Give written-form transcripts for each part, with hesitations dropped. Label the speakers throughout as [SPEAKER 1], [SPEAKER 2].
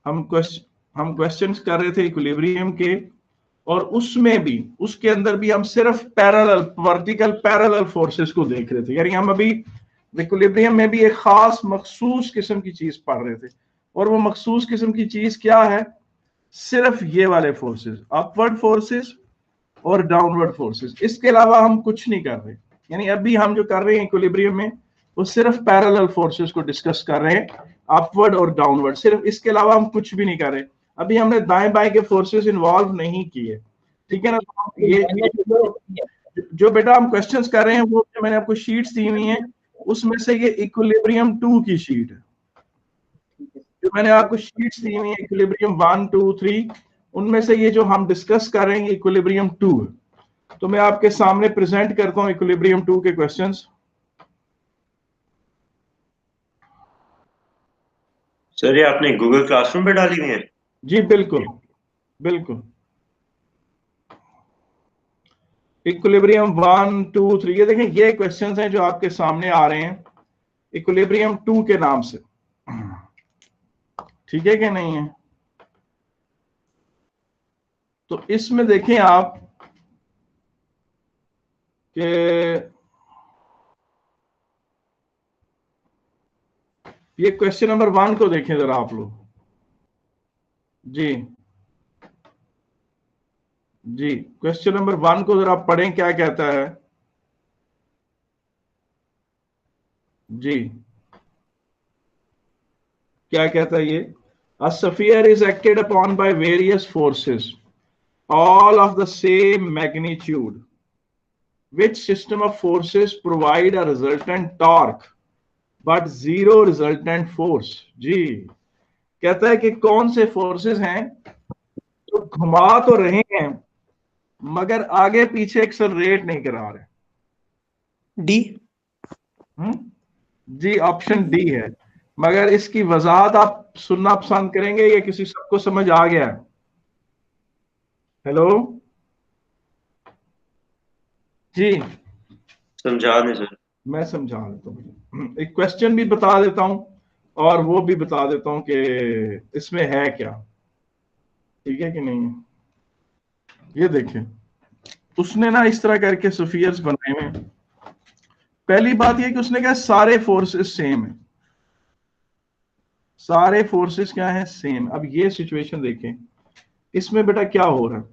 [SPEAKER 1] हम क्वेश्चंस कर रहे थे इक्विलिब्रियम के, और उसमें भी, उसके अंदर भी हम सिर्फ पैरेलल, वर्टिकल पैरेलल फोर्सेस को देख रहे थे। यानी हम अभी इक्विलिब्रियम में भी एक खास मखसूस किस्म की चीज पढ़ रहे थे, और वो मखसूस किस्म की चीज क्या है? सिर्फ ये वाले फोर्सेस, अपवर्ड फोर्सेस और डाउनवर्ड फोर्सेस। इसके अलावा हम कुछ नहीं कर रहे। यानी अभी हम जो कर रहे हैं इक्विलिब्रियम में, वो सिर्फ पैरेलल फोर्सेस को डिस्कस कर रहे हैं, अपवर्ड और डाउनवर्ड, सिर्फ। इसके अलावा हम कुछ भी नहीं कर रहे। अभी हमने दाएं बाएं के फोर्सेस इन्वॉल्व नहीं किए, ठीक है ना? ये जो बेटा हम क्वेश्चंस कर रहे हैं, वो मैंने आपको शीट्स दी हुई हैं, उसमें से ये इक्विलिब्रियम 2 की शीट है। जो मैंने आपको शीट्स दी हुई है इक्विलिब्रियम 1, 2, 3, उनमें से ये जो हम डिस्कस कर रहे हैं इक्विलिब्रियम 2 है। तो मैं आपके सामने प्रेजेंट करता हूं इक्विलिब्रियम 2 के क्वेश्चंस।
[SPEAKER 2] सर ये आपने गूगल क्लासरूम पे डाली हुई है?
[SPEAKER 1] जी बिल्कुल बिल्कुल। इक्विलिब्रियम 1, 2, 3, ये देखें, ये क्वेश्चंस हैं जो आपके सामने आ रहे हैं इक्विलिब्रियम 2 के नाम से, ठीक है कि नहीं है? तो इसमें देखें आप कि ये क्वेश्चन नंबर 1 को देखें जरा आप लोग। जी जी, क्वेश्चन नंबर 1 को जरा पढ़ें, क्या कहता है? जी क्या कहता है ये? A sphere is acted upon by various forces, all of the same magnitude. Which system of forces provide a resultant torque but zero resultant force? जी कहता है कि कौन से फोर्सेस हैं जो घुमा तो रहे हैं मगर आगे पीछे एक्सेलरेट नहीं करा रहे?
[SPEAKER 3] डी।
[SPEAKER 1] जी ऑप्शन डी है। मगर इसकी वजाहत आप सुनना पसंद करेंगे या किसी सबको समझ आ गया? हेलो जी,
[SPEAKER 2] समझा दें सर।
[SPEAKER 1] मैं समझा देता हूँ, एक क्वेश्चन भी बता देता हूं और वो भी बता देता हूं कि इसमें है क्या, ठीक है कि नहीं? ये देखें, उसने ना इस तरह करके स्फीयर्स बनाए हुए हैं। पहली बात ये कि उसने कहा सारे फोर्सेस सेम है, सारे फोर्सेस क्या है? सेम। अब ये सिचुएशन देखें, इसमें बेटा क्या हो रहा है?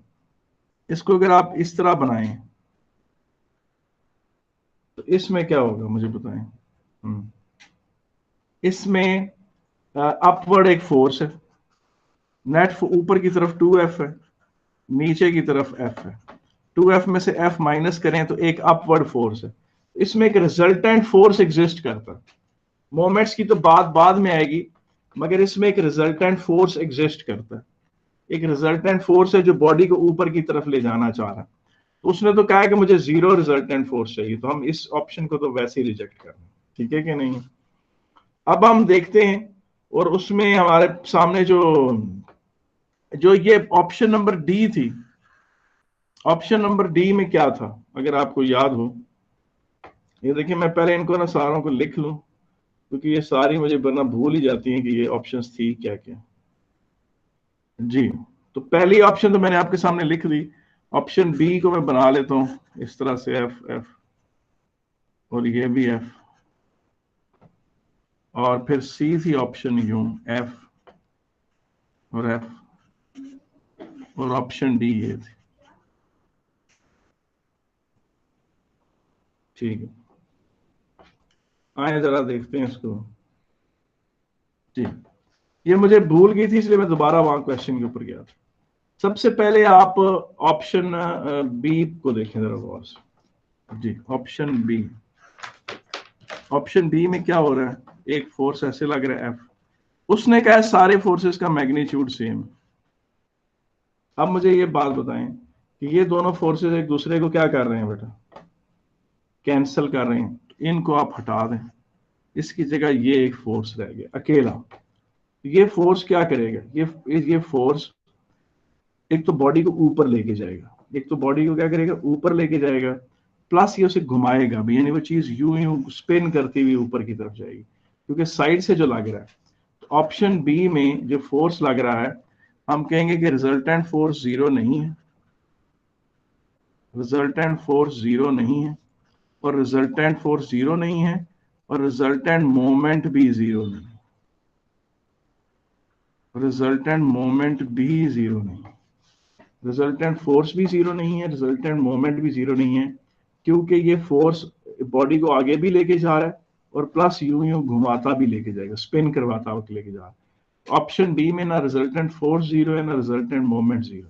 [SPEAKER 1] इसको अगर आप इस तरह बनाएं तो इसमें क्या होगा मुझे बताएं। इसमें अपवर्ड एक फोर्स है, नेट ऊपर की तरफ 2F है, नीचे की तरफ F है। 2F में से F माइनस करें तो एक अपवर्ड फोर्स है। इसमें एक रिजल्टेंट फोर्स एग्जिस्ट करता है। मोमेंट्स की तो बात बाद में आएगी, मगर इसमें एक रिजल्टेंट फोर्स एग्जिस्ट करता है। एक रिजल्टेंट फोर्स है जो बॉडी को ऊपर की तरफ ले जाना चाह रहा है। तो उसने तो कहा कि मुझे जीरो रिजल्टेंट फोर्स चाहिए, तो हम इस ऑप्शन को तो वैसे ही रिजेक्ट कर रहे हैं, ठीक है कि नहीं? अब हम देखते हैं, और उसमें हमारे सामने जो जो ये ऑप्शन नंबर डी थी, ऑप्शन नंबर डी में क्या था अगर आपको याद हो? ये देखिए, मैं पहले इनको ना सारों को लिख लूं, क्योंकि ये सारी मुझे वरना भूल ही जाती हैं कि ये ऑप्शंस थी क्या क्या। जी, तो पहली ऑप्शन तो मैंने आपके सामने लिख दी। ऑप्शन बी को मैं बना लेता हूं इस तरह से, एफ एफ, और ये भी एफ, और फिर सी थी ऑप्शन यू, एफ और एफ, और ऑप्शन डी ये थी, ठीक है। आए जरा देखते हैं इसको। जी, ये मुझे भूल गई थी, इसलिए मैं दोबारा वहां क्वेश्चन के ऊपर गया था। सबसे पहले आप ऑप्शन बी को देखें जरा गौर से। जी, ऑप्शन बी, ऑप्शन बी में क्या हो रहा है? एक फोर्स ऐसे लग रहा है एफ, उसने कहा सारे फोर्सेस का मैग्नीट्यूड सेम। अब मुझे ये बात बताएं कि ये दोनों फोर्सेस एक दूसरे को क्या कर रहे हैं बेटा? कैंसिल कर रहे हैं। इनको आप हटा दें, इसकी जगह ये एक फोर्स रह गया अकेला। ये फोर्स क्या करेगा? ये फोर्स एक तो बॉडी को ऊपर लेके जाएगा, एक तो बॉडी को क्या करेगा? ऊपर लेके जाएगा, प्लस ये उसे घुमाएगा भी, यानी वो चीज यूं यूं स्पिन करती हुई ऊपर की तरफ जाएगी, क्योंकि साइड से जो लग रहा है। ऑप्शन बी में जो फोर्स लग रहा है हम कहेंगे कि रिजल्टेंट फोर्स जीरो नहीं है, रिजल्टेंट फोर्स जीरो नहीं है, और रिजल्टेंट फोर्स जीरो नहीं है, और रिजल्टेंट मोमेंट भी जीरो नहीं है, रिजल्टेंट मोमेंट भी जीरो नहीं है, रिजल्टेंट फोर्स भी जीरो नहीं है, रिजल्टेंट मोमेंट भी जीरो नहीं है, क्योंकि ये फोर्स बॉडी को आगे भी लेके जा रहा है और प्लस यूं यूं घुमाता भी लेके जाएगा, स्पिन करवाता हुआ लेके जा रहा है। ऑप्शन डी में ना रिजल्टेंट फोर्स जीरो है ना रिजल्टेंट मोमेंट जीरो।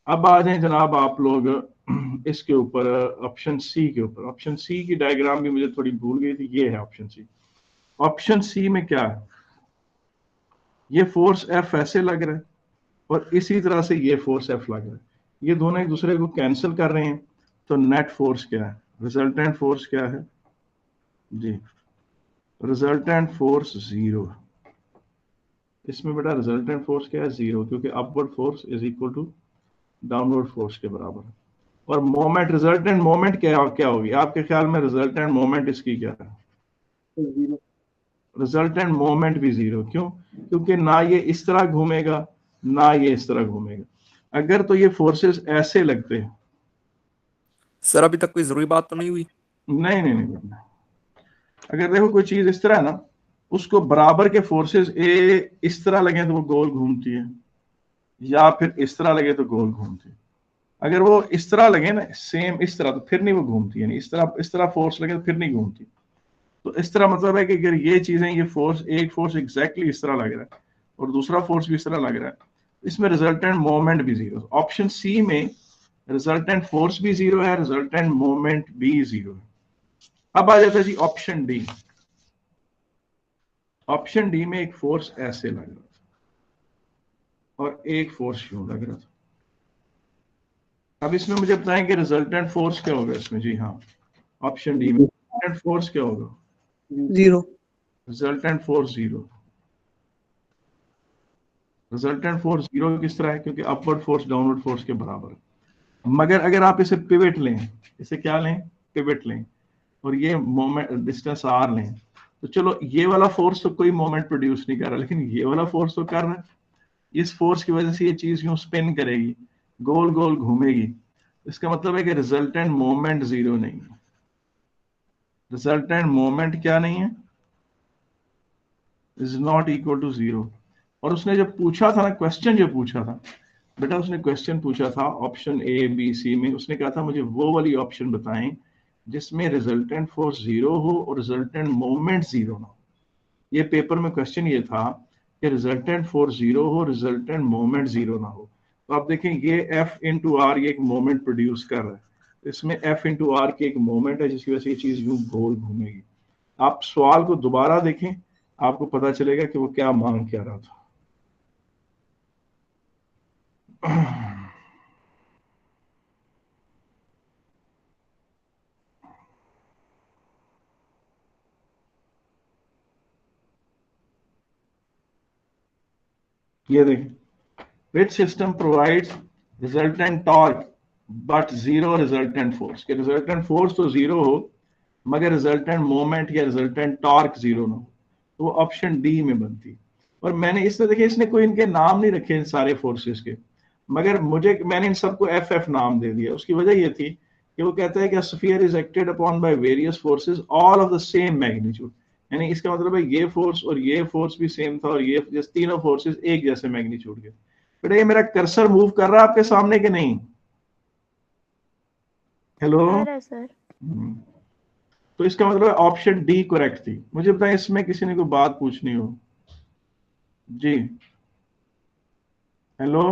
[SPEAKER 1] अब आ जाए जनाब आप लोग इसके ऊपर, ऑप्शन सी के ऊपर। ऑप्शन सी की डायग्राम भी मुझे थोड़ी भूल गई थी, ये है ऑप्शन सी। ऑप्शन सी में क्या है, ये फोर्स एफ ऐसे लग रहा है और इसी तरह से ये फोर्स एफ लग रहा है, ये दोनों एक दूसरे को कैंसिल कर रहे हैं, तो नेट फोर्स क्या है, रिजल्टेंट फोर्स क्या है जी, रिजल्टेंट फोर्स जीरो। इसमें बेटा रिजल्टेंट फोर्स क्या है, जीरो, क्योंकि upward force is equal to downward force के बराबर है। और मोमेंट, रिजल्टेंट मोमेंट क्या होगी आपके ख्याल में, रिजल्टेंट मोमेंट इसकी क्या है, रिजल्टेंट मोमेंट भी जीरो। क्यों, क्योंकि ना ये इस तरह घूमेगा ना ये इस तरह घूमेगा। अगर तो ये फोर्सेस ऐसे लगते हैं,
[SPEAKER 4] सर अभी तक कोई जरूरी बात तो नहीं हुई?
[SPEAKER 1] नहीं नहीं नहीं, अगर देखो कोई चीज इस तरह है ना, उसको बराबर के फोर्सेस ए इस तरह लगे तो वो गोल घूमती है, या फिर इस तरह लगे तो गोल घूमती है। अगर वो इस तरह लगे ना सेम इस तरह, तो फिर नहीं वो घूमती है, नहीं इस तरह फोर्स लगे तो फिर नहीं घूमती। तो इस तरह मतलब है कि अगर ये चीजें, ये फोर्स, एक फोर्स एग्जैक्टली इस तरह लग रहा है और दूसरा फोर्स भी इस तरह लग रहा है, इसमें रिजल्टेंट मोमेंट भी जीरो। ऑप्शन सी में रिजल्टेंट फोर्स भी जीरो है, रिजल्टेंट मोमेंट भी जीरो है। अब आ जाता है जी ऑप्शन डी। ऑप्शन डी में एक फोर्स ऐसे लग रहा था और एक फोर्स यूं लग रहा था। अब इसमें मुझे बताएं कि रिजल्टेंट फोर्स क्या होगा इसमें। जी हाँ, ऑप्शन डी में रिजल्टेंट फोर्स क्या होगा,
[SPEAKER 3] zero.
[SPEAKER 1] Resultant force zero. Resultant force zero किस तरह है, क्योंकि अपवर्ड फोर्स डाउनवर्ड फोर्स के बराबर है। मगर अगर आप इसे पिवट लें, इसे क्या लें, पिवट लें, और ये मोमेंट डिस्टेंस आर लें, तो चलो ये वाला फोर्स तो कोई मोमेंट प्रोड्यूस नहीं कर रहा, लेकिन ये वाला फोर्स तो कर रहा है। इस फोर्स की वजह से ये चीज यूं स्पिन करेगी, गोल गोल घूमेगी। इसका मतलब है कि रिजल्टेंट मोमेंट जीरो नहीं है। रिजल्टेंट मोमेंट क्या नहीं है, is not equal to zero. और उसने जब पूछा था ना, क्वेश्चन जो पूछा था बेटा, उसने क्वेश्चन पूछा था ऑप्शन ए बी सी में, उसने कहा था मुझे वो वाली ऑप्शन बताएं जिसमें रिजल्टेंट फोर्स जीरो हो और रिजल्टेंट मोमेंट जीरो ना हो। ये पेपर में क्वेश्चन ये था कि रिजल्टेंट फोर्स जीरो हो, रिजल्टेंट मोमेंट जीरो ना हो। तो आप देखें ये एफ इंटू आर, ये एक मोमेंट प्रोड्यूस कर रहा है, इसमें एफ इंटू आर की एक मोमेंट है जिसकी वजह से ये चीज यूं गोल घूमेगी। आप सवाल को दोबारा देखें, आपको पता चलेगा कि वो क्या मांग क्या रहा था। ये देखें, which system provides resultant torque but zero resultant force, कि resultant force तो जीरो हो मगर resultant moment या resultant torque जीरो ना हो, तो वो ऑप्शन डी में बनती। और मैंने इसमें देखिए, इसने कोई इनके नाम नहीं रखे इन सारे फोर्सेस के, मगर मैंने इन सबको एफ एफ नाम दे दिया। उसकी वजह ये थी कि वो कहता है कि sphere is acted upon by various forces all of the same magnitude, यानी इसका मतलब है ये फोर्स और ये फोर्स भी सेम था और ये जैसे तीनों फोर्सेस एक जैसे मैग्नीट्यूड के। बेटा ये मेरा कर्सर मूव कर रहा है आपके सामने कि नहीं, हेलो?
[SPEAKER 5] सर।
[SPEAKER 1] तो इसका मतलब ऑप्शन डी करेक्ट थी। मुझे बताएं इसमें किसी ने कोई बात पूछनी हो जी, हेलो?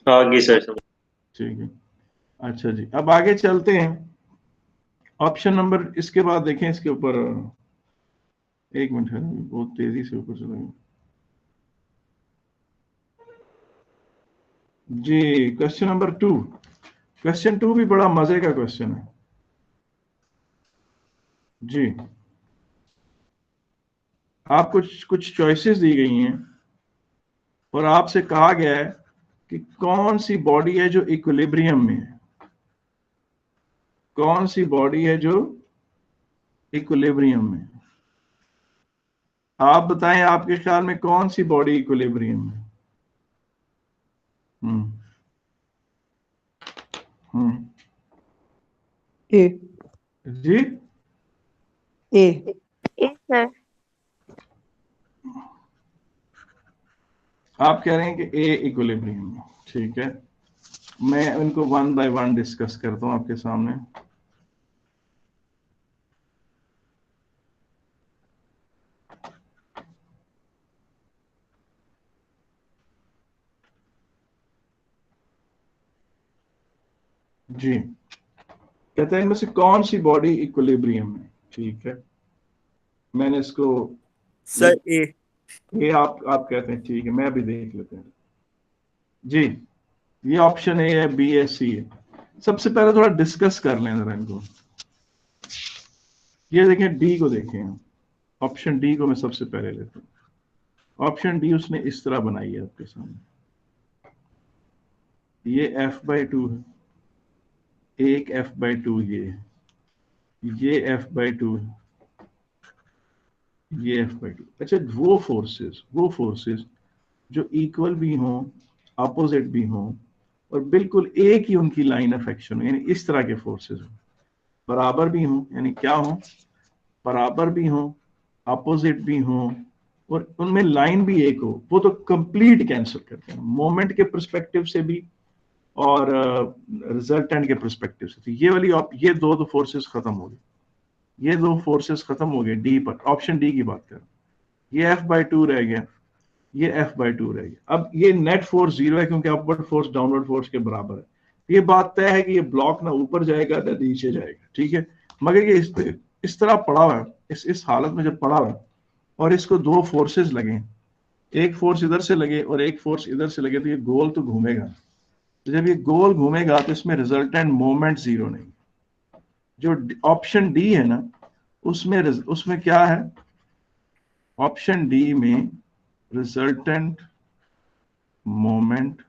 [SPEAKER 2] आगे सर।
[SPEAKER 1] ठीक है, अच्छा जी, अब आगे चलते हैं। ऑप्शन नंबर इसके बाद देखें, इसके ऊपर एक मिनट है, बहुत तेजी से ऊपर चलेंगे जी। क्वेश्चन नंबर 2, क्वेश्चन 2 भी बड़ा मजे का क्वेश्चन है जी। आप कुछ चॉइसेस दी गई हैं और आपसे कहा गया है कि कौन सी बॉडी है जो इक्विलिब्रियम में है, कौन सी बॉडी है जो इक्विलिब्रियम में है। आप बताएं आपके ख्याल में कौन सी बॉडी इक्विलिब्रियम है? हम्म हम्म
[SPEAKER 3] A.
[SPEAKER 1] Ji
[SPEAKER 3] A.
[SPEAKER 5] Yes, sir.
[SPEAKER 1] आप कह रहे हैं कि ए इक्विलिब्रियम है, ठीक है। मैं उनको वन बाय वन डिस्कस करता हूं आपके सामने। जी, कहते हैं इनमें से कौन सी बॉडी इक्विलिब्रियम है, ठीक है। मैंने इसको
[SPEAKER 4] सर ए।
[SPEAKER 1] ये आप कहते हैं, ठीक है, मैं भी देख लेते हैं। जी, ये ऑप्शन ए है, बी है, सी है। सबसे पहले थोड़ा डिस्कस कर लें जरा इनको। ये देखें, डी को देखें, ऑप्शन डी को मैं सबसे पहले लेता हूं। ऑप्शन डी उसने इस तरह बनाई है आपके सामने। ये f/2 है, एक f/2 ये f/2 है, ये f/2। अच्छा, वो फोर्सेस जो इक्वल भी हों, अपोजिट भी हों, और बिल्कुल एक ही उनकी लाइन ऑफ एक्शन हो, यानी इस तरह के फोर्सेस हों, बराबर भी हों, यानी क्या हों, बराबर भी हों, अपोजिट भी हों, और उनमें लाइन भी एक हो, वो तो कंप्लीट कैंसिल करते हैं मोमेंट के पर्सपेक्टिव से भी और रिजल्टेंट के पर्सपेक्टिव से। तो ये वाली ये दो फोर्सेस खत्म हो गई, ये दो फोर्सेस खत्म हो गए डी पर। ऑप्शन डी की बात करें, ये f/2 रह गया, ये f/2 रह गया। अब ये नेट फोर्स 0 है क्योंकि अपवर्ड फोर्स डाउनवर्ड फोर्स के बराबर है। ये बात तय है कि ये ब्लॉक ना ऊपर जाएगा ना नीचे जाएगा, ठीक है। मगर ये इस तरह पड़ा हुआ है, इस हालत में जब पड़ा हुआ है और इसको दो फोर्सेस लगे, एक फोर्स इधर से लगे और एक फोर्स इधर से लगे, तो ये गोल तो घूमेगा। तो जब ये गोल घूमेगा तो इसमें रिजल्टेंट मोमेंट 0 नहीं। जो ऑप्शन डी है ना, उसमें क्या है, ऑप्शन डी में रिजल्टेंट मोमेंट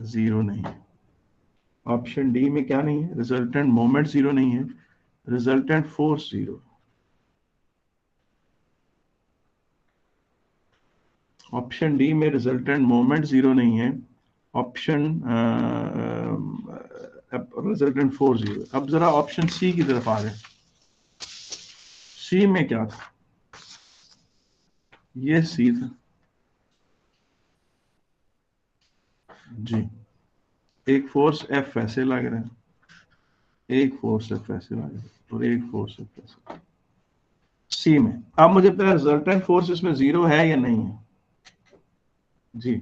[SPEAKER 1] 0 नहीं है। ऑप्शन डी में क्या नहीं है, रिजल्टेंट मोमेंट 0 नहीं है, रिजल्टेंट फोर्स 0। ऑप्शन डी में रिजल्टेंट मोमेंट 0 नहीं है, ऑप्शन रिजल्टेंट फोर्स 0। अब जरा ऑप्शन सी की तरफ आ जाए। सी में क्या था, ये सी था जी। एक फोर्स एफ ऐसे लग रहा है, एक फोर्स एफ ऐसे लग रहा है, और एक फोर्स एफ ऐसे सी में। अब मुझे पता है रिजल्टेंट फोर्स इसमें 0 है या नहीं है जी।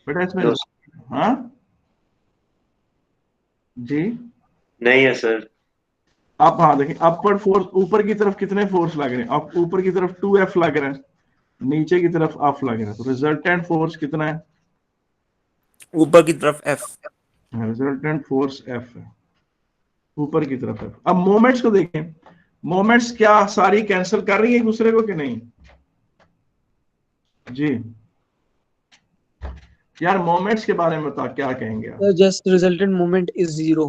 [SPEAKER 1] बेटा इसमें
[SPEAKER 2] No,
[SPEAKER 1] हाँ जी।
[SPEAKER 2] नहीं है सर।
[SPEAKER 1] आप हाँ देखें, अपवर्ड फोर्स ऊपर की तरफ कितने फोर्स लग रहे हैं, अब ऊपर की तरफ 2F लग रहा है, नीचे की तरफ F लग रहा है। तो रिजल्टेंट फोर्स कितना है,
[SPEAKER 4] ऊपर की तरफ एफ।
[SPEAKER 1] रिजल्टेंट फोर्स F है, ऊपर की तरफ F। अब मोमेंट्स को देखें, मोमेंट्स क्या सारी कैंसिल कर रही है एक दूसरे को कि नहीं जी। यार मोमेंट्स के बारे में बता, क्या कहेंगे आप?
[SPEAKER 3] Just resultant moment is 0.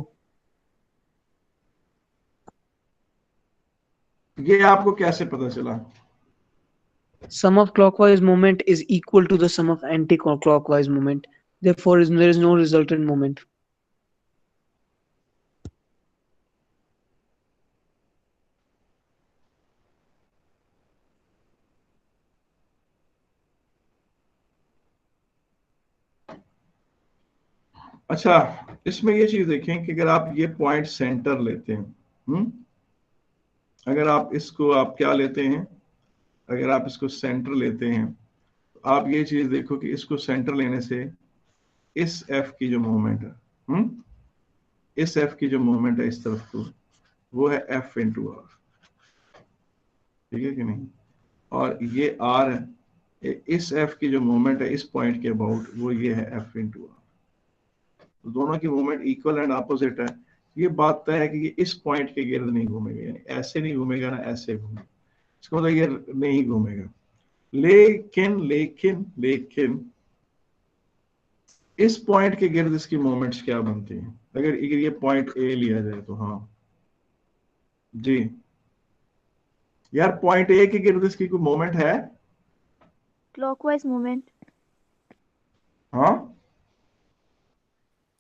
[SPEAKER 1] ये आपको कैसे पता चला?
[SPEAKER 3] Sum of clockwise moment is equal to the sum of anti-clockwise moment. Therefore, there is no resultant moment.
[SPEAKER 1] अच्छा, इसमें ये चीज देखें कि अगर आप ये पॉइंट सेंटर लेते हैं, अगर आप इसको आप क्या लेते हैं, अगर आप इसको सेंटर लेते हैं, तो आप ये चीज देखो कि इसको सेंटर लेने से इस एफ की जो मूवमेंट है, इस एफ की जो मूवमेंट है इस तरफ को, वो है एफ इंटू आर, ठीक है कि नहीं। और ये आर है, इस एफ की जो मूवमेंट है इस पॉइंट के अबाउट, वो ये है एफ इंटू आर। तो दोनों की मूवमेंट इक्वल एंड अपोजिट है। ये बात तय है कि ये इस पॉइंट के गिर्द नहीं घूमेगा, यानी ऐसे नहीं घूमेगा ना ऐसे घूमेगा, इसका मतलब ये नहीं घूमेगा। लेकिन लेकिन लेकिन इस पॉइंट के गिर्द इसकी मोमेंट्स क्या बनती हैं, अगर ये पॉइंट ए लिया जाए तो, हाँ जी, यार पॉइंट ए के गिर्द इसकी कोई मोमेंट है?
[SPEAKER 5] Clockwise movement.
[SPEAKER 1] हाँ,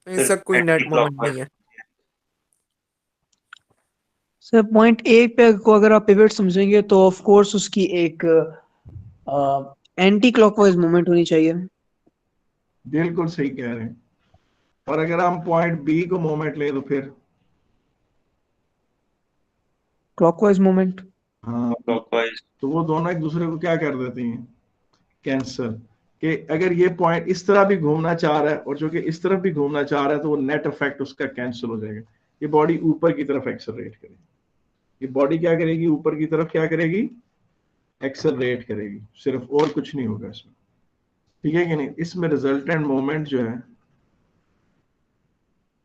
[SPEAKER 4] इसका कोई नेट मोमेंट नहीं है।
[SPEAKER 3] सर पॉइंट ए पे को अगर आप पिवट समझेंगे तो ऑफ कोर्स उसकी एक एंटी क्लॉकवाइज मूवमेंट होनी चाहिए।
[SPEAKER 1] बिल्कुल सही कह रहे हैं। और अगर हम पॉइंट बी को मोमेंट लें तो फिर
[SPEAKER 3] क्लॉकवाइज मूवमेंट।
[SPEAKER 1] हाँ,
[SPEAKER 2] क्लॉकवाइज।
[SPEAKER 1] तो वो दोनों एक दूसरे को क्या कर देती हैं, कैंसल। कि अगर ये पॉइंट इस तरह भी घूमना चाह रहा है और जो कि इस तरफ भी घूमना चाह रहा है तो वो नेट इफेक्ट उसका कैंसिल हो जाएगा। ये बॉडी ऊपर की तरफ एक्सेलरेट करेगी। ये बॉडी क्या करेगी, ऊपर की तरफ क्या करेगी, एक्सेलरेट करेगी, सिर्फ, और कुछ नहीं होगा इसमें। ठीक है कि नहीं? इसमें रिजल्टेंट मोमेंट जो है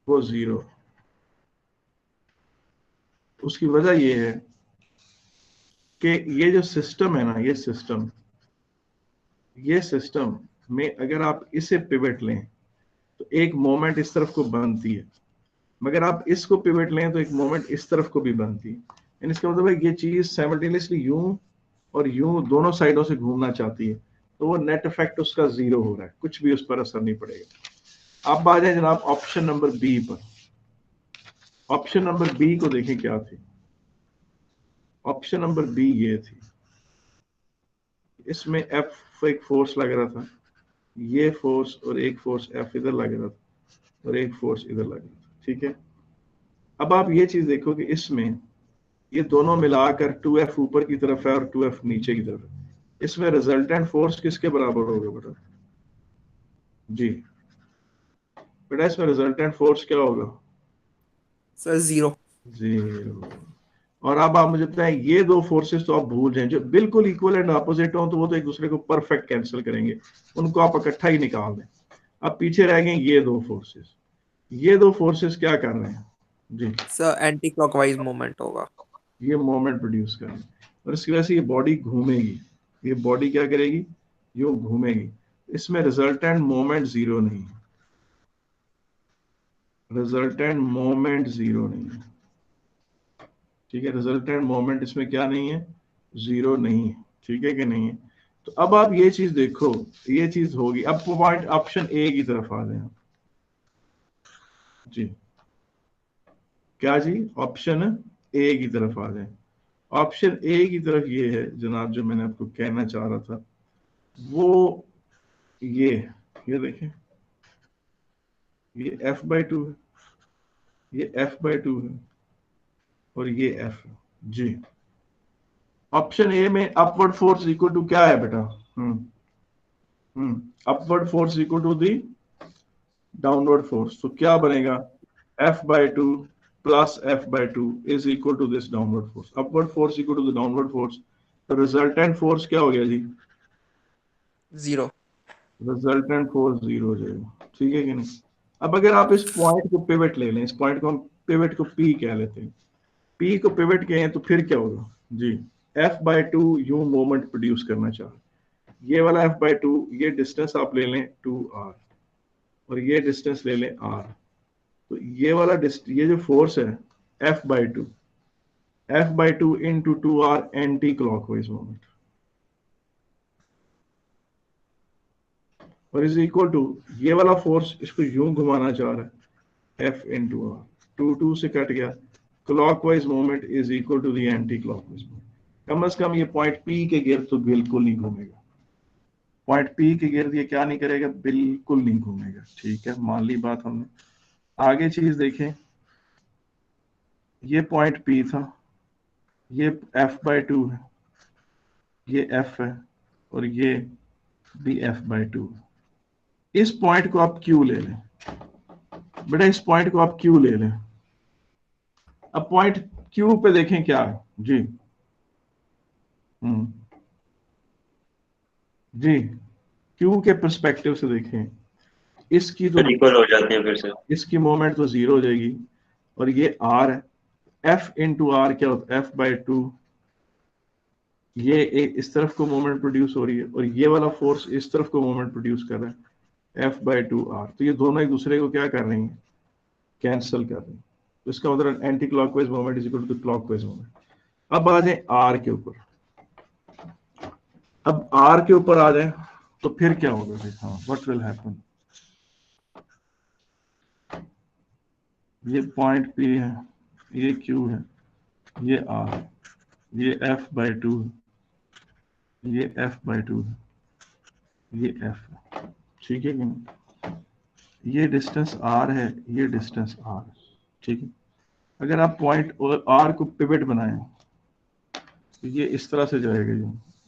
[SPEAKER 1] वो जीरो। उसकी वजह ये है कि ये जो सिस्टम है ना, ये सिस्टम में अगर आप इसे पिवट लें तो एक मोमेंट इस तरफ को बनती है, मगर आप इसको पिवट लें तो एक मोमेंट इस तरफ को भी बनती है। यानी इसका मतलब है ये चीज साइमल्टेनियसली यूं और यूं दोनों साइडों से घूमना चाहती है, तो वो नेट इफेक्ट उसका जीरो हो रहा है, कुछ भी उस पर असर नहीं पड़ेगा। आप आ जाए जनाब ऑप्शन नंबर बी पर। ऑप्शन नंबर बी को देखें क्या थी। ऑप्शन नंबर बी ये थी, इसमें एफ एक फोर्स लग रहा था, ये फोर्स और एक फोर्स एफ इधर लग रहा था और एक फोर्स इधर लग रहा था। ठीक है, अब आप ये चीज देखो कि इसमें ये दोनों मिलाकर 2F ऊपर की तरफ है और 2F नीचे की तरफ है। इसमें रिजल्टेंट फोर्स किसके बराबर होगा बेटा? जी बेटा, इसमें रिजल्टेंट फोर्स क्या होगा?
[SPEAKER 4] Sir zero.
[SPEAKER 1] जीरो। और अब आप मुझे बताएं, ये दो फोर्सेस तो आप भूल जाएं, जो बिल्कुल इक्वल एंड अपोजिट हो तो वो तो एक दूसरे को परफेक्ट कैंसिल करेंगे, उनको आप इकट्ठा ही निकाल दें। अब पीछे रह गए ये दो फोर्सेस। ये दो फोर्सेस क्या कर रहे हैं जी?
[SPEAKER 4] सर एंटी क्लॉकवाइज मूवमेंट होगा।
[SPEAKER 1] ये मोमेंट प्रोड्यूस कर रहे हैं और इसकी वजह से ये बॉडी घूमेगी। ये बॉडी क्या करेगी, ये घूमेगी। इसमें रिजल्टेंट मोमेंट जीरो नहीं है, रिजल्टेंट मोमेंट जीरो नहीं है। ठीक है, रिजल्टेंट मोमेंट इसमें क्या नहीं है, जीरो नहीं है। ठीक है कि नहीं है? तो अब आप ये चीज देखो, ये चीज होगी। अब पॉइंट ऑप्शन ए की तरफ आ जाए जी। क्या जी? ऑप्शन ए की तरफ आ जाए। ऑप्शन ए की तरफ ये है जनाब, जो मैंने आपको कहना चाह रहा था वो ये देखें, ये F/2 है, ये F/2 है और ये F है जी। ऑप्शन ए में अपवर्ड फोर्स इक्वल टू क्या है बेटा? Upward force equal to the downward force. तो क्या बनेगा? F/2 plus F/2 is equal to this downward force. Upward force equal to the downward force. तो रिजल्टेंट फोर्स क्या हो गया जी?
[SPEAKER 4] जीरो।
[SPEAKER 1] रिजल्टेंट फोर्स जीरो हो जाएगा। ठीक है कि नहीं? अब अगर आप इस पॉइंट को पिवट ले लें, इस पॉइंट को हम पिवट को P कह लेते हैं, P को पिवट कहें तो फिर क्या होगा जी? F/2 यूं मोमेंट प्रोड्यूस करना चाह, ये वाला F/2, ये डिस्टेंस आप ले लें 2r और ये डिस्टेंस ले लें r। तो ये वाला ये जो फोर्स है F/2 into 2r anti clockwise moment और इज इक्वल टू ये वाला फोर्स इसको यूं घुमाना चाह रहा है F इंटू r। 2 से कट गया, clockwise moment is equal to the anti clockwise moment. कम से कम ये पॉइंट P के गिर्द तो बिल्कुल नहीं घूमेगा। पॉइंट P के गिर्द ये क्या नहीं करेगा, बिल्कुल नहीं घूमेगा। ठीक है, मान ली बात हमने। आगे चीज देखें, ये पॉइंट P था, ये F/2 है, ये F है और ये भी F/2 है। इस पॉइंट को आप Q ले लें बेटा, इस पॉइंट को आप Q ले लें। अब पॉइंट Q पे देखें क्या है जी। जी, Q के पर्सपेक्टिव से देखें, इसकी तो
[SPEAKER 2] इक्वल हो जाते हैं फिर से।
[SPEAKER 1] इसकी मोमेंट तो जीरो हो जाएगी और ये R है। F इंटू आर क्या होता है? F/2। ये इस तरफ को मोमेंट प्रोड्यूस हो रही है और ये वाला फोर्स इस तरफ को मोमेंट प्रोड्यूस कर रहा है F/2r। तो ये दोनों एक दूसरे को क्या कर रही हैं, कैंसिल कर रही हैं। तो इसका मतलब anti clockwise moment is equal to clockwise moment. अब आ जाए आर के ऊपर, अब आर के ऊपर आ जाए तो फिर क्या होगा भाई? हाँ, व्हाट विल हैपन, ये पॉइंट पी है, ये क्यू है, ये आर, ये एफ बाई टू है, ये एफ बाई टू है, ये एफ है, ठीक है कि नहीं? ये डिस्टेंस आर है, ये डिस्टेंस आर है, ठीक है। अगर आप पॉइंट और आर को पिवट बनाएं तो ये इस तरह से जाएगा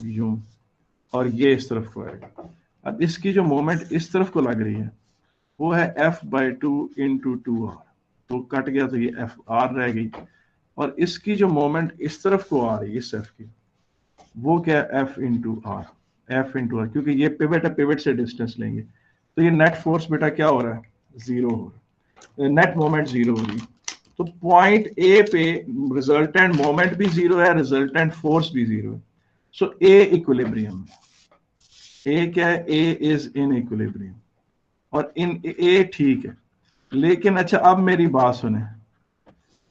[SPEAKER 1] यूं, और ये इस तरफ को आएगा। अब इसकी जो मोमेंट इस तरफ को लग रही है वो है F by two into two R, तो कट गया तो ये एफ आर रह गई, और इसकी जो मोमेंट इस तरफ को आ रही है इस एफ की, वो क्या है? F into R, F into R, क्योंकि ये पिवट है, पिवट से डिस्टेंस लेंगे तो ये नेट फोर्स बेटा क्या हो रहा है? जीरो हो रहा है, नेट मोमेंट जीरो हो रही है। तो पॉइंट ए पे रिजल्टेंट मोमेंट भी जीरो है, रिजल्टेंट फोर्स भी जीरो है। सो ए इक्विलिब्रियम, ए क्या है? ए इज इन इक्विलिब्रियम, और इन ए ठीक है। लेकिन अच्छा अब मेरी बात सुने,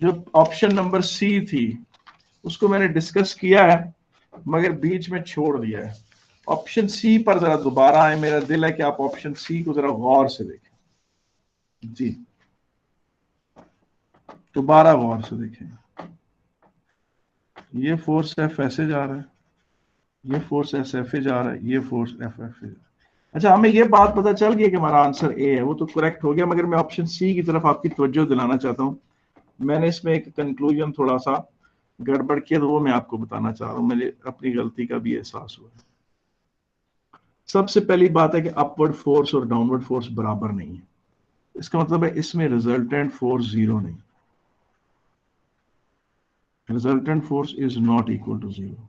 [SPEAKER 1] जो ऑप्शन नंबर सी थी उसको मैंने डिस्कस किया है मगर बीच में छोड़ दिया है। ऑप्शन सी पर जरा दोबारा आए, मेरा दिल है कि आप ऑप्शन सी को जरा गौर से देखें जी, दोबारा गौर से देखें। ये फोर्स एफ ऐसे जा रहा है, ये फोर्स एस एफ जा रहा है, ये फोर्स एफ एफ जा रहा है। अच्छा, हमें ये बात पता चल गई कि हमारा आंसर ए है, वो तो करेक्ट हो गया, मगर मैं ऑप्शन सी की तरफ आपकी तवज्जो दिलाना चाहता हूँ। मैंने इसमें एक कंक्लूजन थोड़ा सा गड़बड़ किया, तो वो मैं आपको बताना चाह रहा हूँ, मुझे अपनी गलती का भी एहसास हुआ। सबसे पहली बात है कि अपवर्ड फोर्स और डाउनवर्ड फोर्स बराबर नहीं है, इसका मतलब है इसमें रिजल्टेंट फोर्स जीरो नहीं, resultant force is not equal to zero.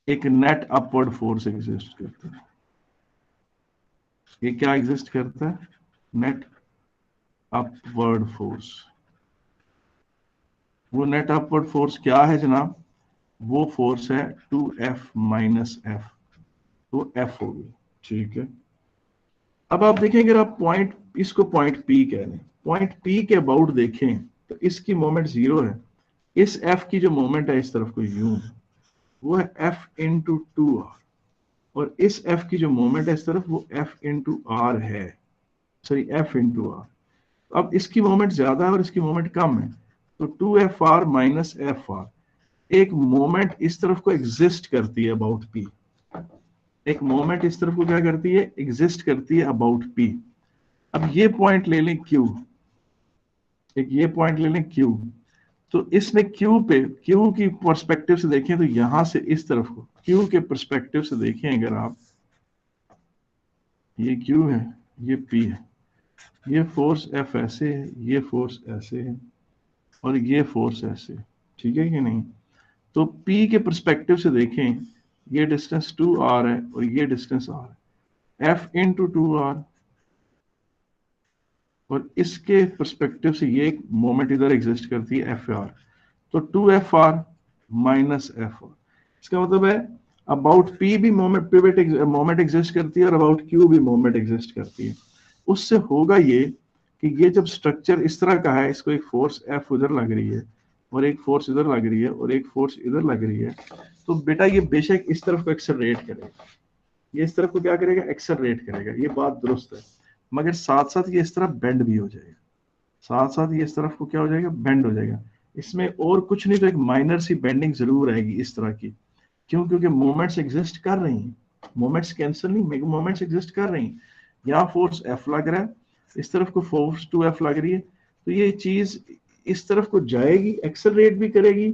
[SPEAKER 1] एक नेट अपवर्ड फोर्स एग्जिस्ट करता है, ये क्या एग्जिस्ट करता है? Net upward force. वो नेट अपवर्ड फोर्स क्या है जनाब? वो फोर्स है 2F माइनस एफ, तो एफ होगी, ठीक है। अब आप देखें, अगर आप पॉइंट, इसको पॉइंट पी कह रहे हैं, पॉइंट पी के अबाउट देखें तो इसकी मोमेंट जीरो है, इस एफ की जो मोमेंट है इस तरफ को यूं है, वो है एफ इंटू टू आर, और इस एफ की जो मोमेंट है इस तरफ वो एफ इंटू आर है, सॉरी एफ इंटू आर। अब इसकी मोमेंट ज्यादा है और इसकी मोमेंट कम है, तो 2F माइनस एफ आर, एक मोमेंट इस तरफ को एग्जिस्ट करती है अबाउट पी, एक मोमेंट इस तरफ को क्या करती है? एग्जिस्ट करती है अबाउट पी। अब ये पॉइंट ले लें क्यू, एक ये पॉइंट ले लें क्यू, तो इसमें क्यू पे, क्यू की पर्सपेक्टिव से देखें तो यहां से इस तरफ को क्यू के पर्सपेक्टिव से देखें अगर आप, ये क्यू है, ये पी है, ये फोर्स एफ ऐसे है, ये फोर्स ऐसे है, और ये फोर्स ऐसे, ठीक है कि नहीं? तो पी के पर्सपेक्टिव से देखें, ये डिस्टेंस 2r है और ये डिस्टेंस r है, एफ इंटू 2r, और इसके पर्सपेक्टिव से ये एक मोमेंट इधर एग्जिस्ट करती है एफ आर, तो 2Fr माइनस एफ आर। इसका मतलब है अबाउट पी भी मोमेंट, पिवट मोमेंट एग्जिस्ट करती है, और अबाउट क्यू भी मोमेंट एग्जिस्ट करती है। उससे होगा ये कि ये जब स्ट्रक्चर इस तरह का है, इसको एक फोर्स एफ उधर लग रही है और एक फोर्स इधर लग रही है और एक फोर्स इधर लग रही है, तो बेटा ये बेशक इस तरफ को एक्सेलरेट करेगा, ये इस तरफ को क्या करेगा? एक्सेलरेट करेगा, ये बात दुरुस्त है, मगर साथ साथ ये इस तरफ बेंड भी हो जाएगा, साथ साथ ये इस तरफ को क्या हो जाएगा? बेंड हो जाएगा। इसमें और कुछ नहीं तो एक माइनर सी बेंडिंग जरूर आएगी इस तरह की, क्यों? क्योंकि मोमेंट्स एग्जिस्ट कर रही हैं, मोमेंट्स कैंसिल नहीं, मोमेंट्स एग्जिस्ट कर रही हैं। यहाँ फोर्स एफ लग रहा है, इस तरफ को फोर्स 2F लग रही है, तो ये चीज इस तरफ को जाएगी, एक्सेलरेट भी करेगी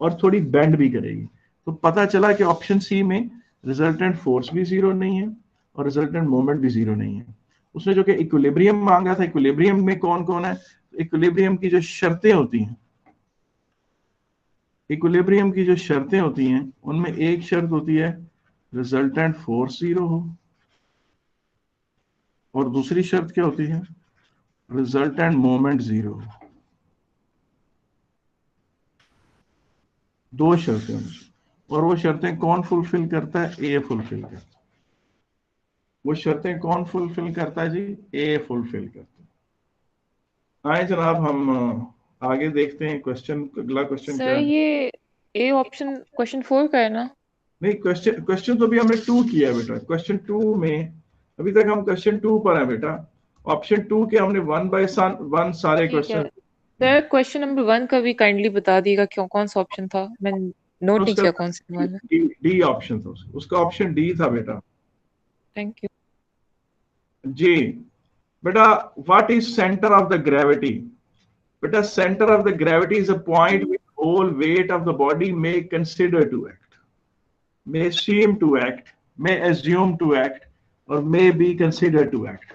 [SPEAKER 1] और थोड़ी बेंड भी करेगी। तो पता चला कि ऑप्शन सी में रिजल्टेंट फोर्स भी जीरो नहीं है और रिजल्टेंट मोमेंट भी जीरो नहीं है। उसने जो कि इक्विलिब्रियम मांगा था, इक्विलिब्रियम में कौन कौन है? इक्विलिब्रियम की जो शर्तें होती हैं, इक्विलिब्रियम की जो शर्तें होती हैं उनमें एक शर्त होती है रिजल्टेंट फोर्स जीरो हो, और दूसरी शर्त क्या होती है? रिजल्टेंट मोमेंट जीरो हो। दो शर्तें होंगी, और वो शर्तें कौन फुलफिल करता है? ए फुलफिल करता है। वो शर्तें कौन फुलफिल करता है जी? ए फुलफिल करता है। आए जनाब, हम आगे देखते हैं क्वेश्चन, अगला क्वेश्चन क्या
[SPEAKER 6] सर
[SPEAKER 1] है?
[SPEAKER 6] ये ए ऑप्शन क्वेश्चन 4 का है ना?
[SPEAKER 1] नहीं, क्वेश्चन तो अभी हमने 2 किया है बेटा। क्वेश्चन 2 में अभी तक हम क्वेश्चन 2 पर है बेटा। ऑप्शन 2 के हमने 1/1 सारे
[SPEAKER 6] ठीक है
[SPEAKER 1] क्वेश्चन।
[SPEAKER 6] सर, क्वेश्चन नंबर 1 का भी काइंडली बता दिएगा क्यों, कौन सा ऑप्शन था? मैं नोट नहीं
[SPEAKER 1] उसका
[SPEAKER 6] किया कौन सा वाला।
[SPEAKER 1] डी ऑप्शन था उसका ऑप्शन डी था बेटा।
[SPEAKER 6] Thank you.
[SPEAKER 1] जी बेटा, what is centre of the gravity? बेटा, centre of the gravity is a point which whole weight of the body may consider to act, may seem to act, may assume to act, और may be considered to act।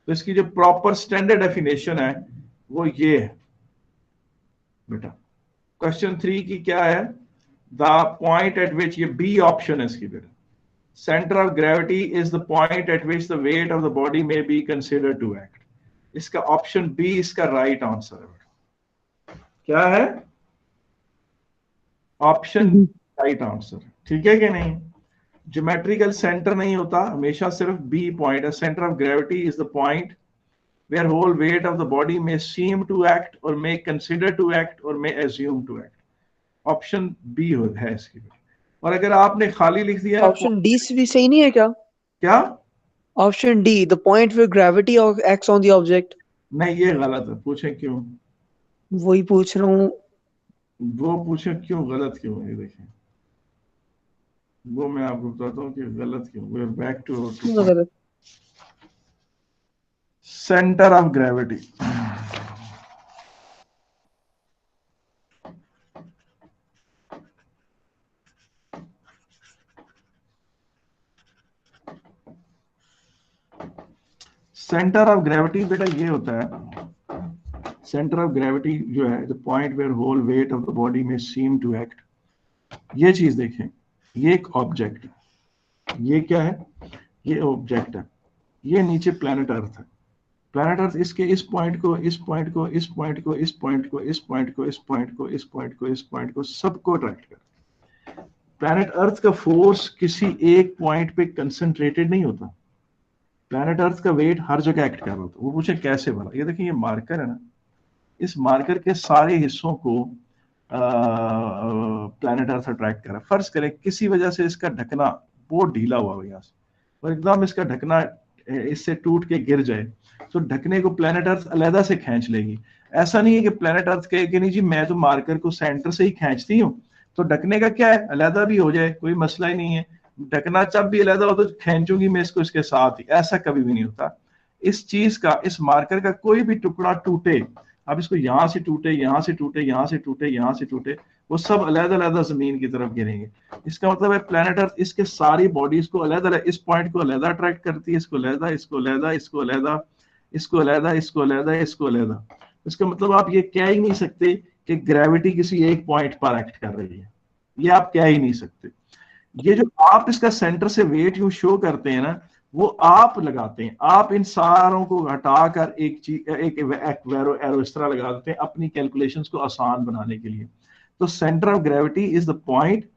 [SPEAKER 1] तो इसकी जो proper standard definition है वो ये है बेटा। Question 3 की क्या है? द पॉइंट एट विच, ये बी ऑप्शन है इसकी बेटा। Centre of gravity is the point at which the weight of the body may be considered to act. इसका ऑप्शन बी इसका राइट आंसर है बेटा। क्या है? Option right answer. ठीक है कि नहीं? ज्योमेट्रिकल सेंटर नहीं होता, हमेशा सिर्फ बी पॉइंट है। Centre of gravity is the point where whole weight of the body may seem to act और मे कंसिडर टू एक्ट और may assume to act. Option B है इसकी। और अगर आपने खाली लिख दिया
[SPEAKER 3] ऑप्शन डी से भी सही नहीं है क्या?
[SPEAKER 1] क्या?
[SPEAKER 3] Option D, the point where gravity acts on the object.
[SPEAKER 1] नहीं, ये गलत है। पूछे क्यों?
[SPEAKER 3] वही पूछ रहा हूँ।
[SPEAKER 1] वो पूछे क्यों गलत क्यों है, ये देखें। वो मैं आपको बताता हूँ कि गलत क्यों। वी आर बैक टू
[SPEAKER 3] गलत।
[SPEAKER 1] Centre of gravity. Centre of gravity बेटा ये होता है, सेंटर ऑफ ग्रेविटी जो है, the point where whole weight of the body में सीम टू एक्ट। ये चीज देखें, ये एक ऑब्जेक्ट है। ये क्या है? ये ऑब्जेक्ट है। ये नीचे प्लैनेट अर्थ है। प्लैनेट अर्थ इसके इस पॉइंट को, इस पॉइंट को, इस पॉइंट को, इस पॉइंट को, इस पॉइंट को, इस पॉइंट को, इस पॉइंट को, इस पॉइंट को, सबको अट्रैक्ट कर। प्लैनेट अर्थ का फोर्स किसी एक पॉइंट पे कंसंट्रेटेड नहीं होता। प्लैनेट अर्थ का वेट हर जगह एक्ट कर रहा होता है। वो पूछे कैसे भला? ये देखिए, ये मार्कर है ना, इस मार्कर के सारे हिस्सों को प्लैनेट अर्थ अट्रैक्ट कर रहा है। फर्ज करें किसी वजह से इसका ढकना बहुत ढीला हुआ है यहाँ से, और एकदम इसका ढकना इससे टूट के गिर जाए, तो ढकने को प्लैनेट अर्थ अलहदा से खींच लेगी। ऐसा नहीं है कि प्लैनेट अर्थ कहे कि नहीं जी मैं तो मार्कर को सेंटर से ही खींचती हूँ, तो ढकने का क्या है, अलहदा भी हो जाए कोई मसला ही नहीं है। ढकना जब भी अलहदा हो तो खींचूंगी मैं इसको इसके साथ ही, ऐसा कभी भी नहीं होता। इस चीज का, इस मार्कर का कोई भी टुकड़ा टूटे, अब इसको यहाँ से टूटे, यहाँ से टूटे, यहाँ से टूटे, यहाँ से टूटे, वो सब अलग-अलग जमीन की तरफ गिरेंगे। इसका मतलब है प्लैनेट अर्थ इसके सारी बॉडीज को अलग-अलग, इस पॉइंट को अलग अट्रैक्ट करती है, इसको अलग, इसको अलग, इसको अलग, इसको अलग, इसको अलग, इसको अलग। इसका मतलब आप ये कह ही नहीं सकते कि ग्रेविटी किसी एक पॉइंट पर एक्ट कर रही है, ये आप कह ही नहीं सकते। ये जो आप इसका सेंटर से वेट यू शो करते हैं ना, वो आप लगाते हैं। आप इन सारों को हटाकर एक चीज, एक एरो इस तरह लगा देते हैं अपनी कैलकुलेशंस को आसान बनाने के लिए। तो centre of gravity is the point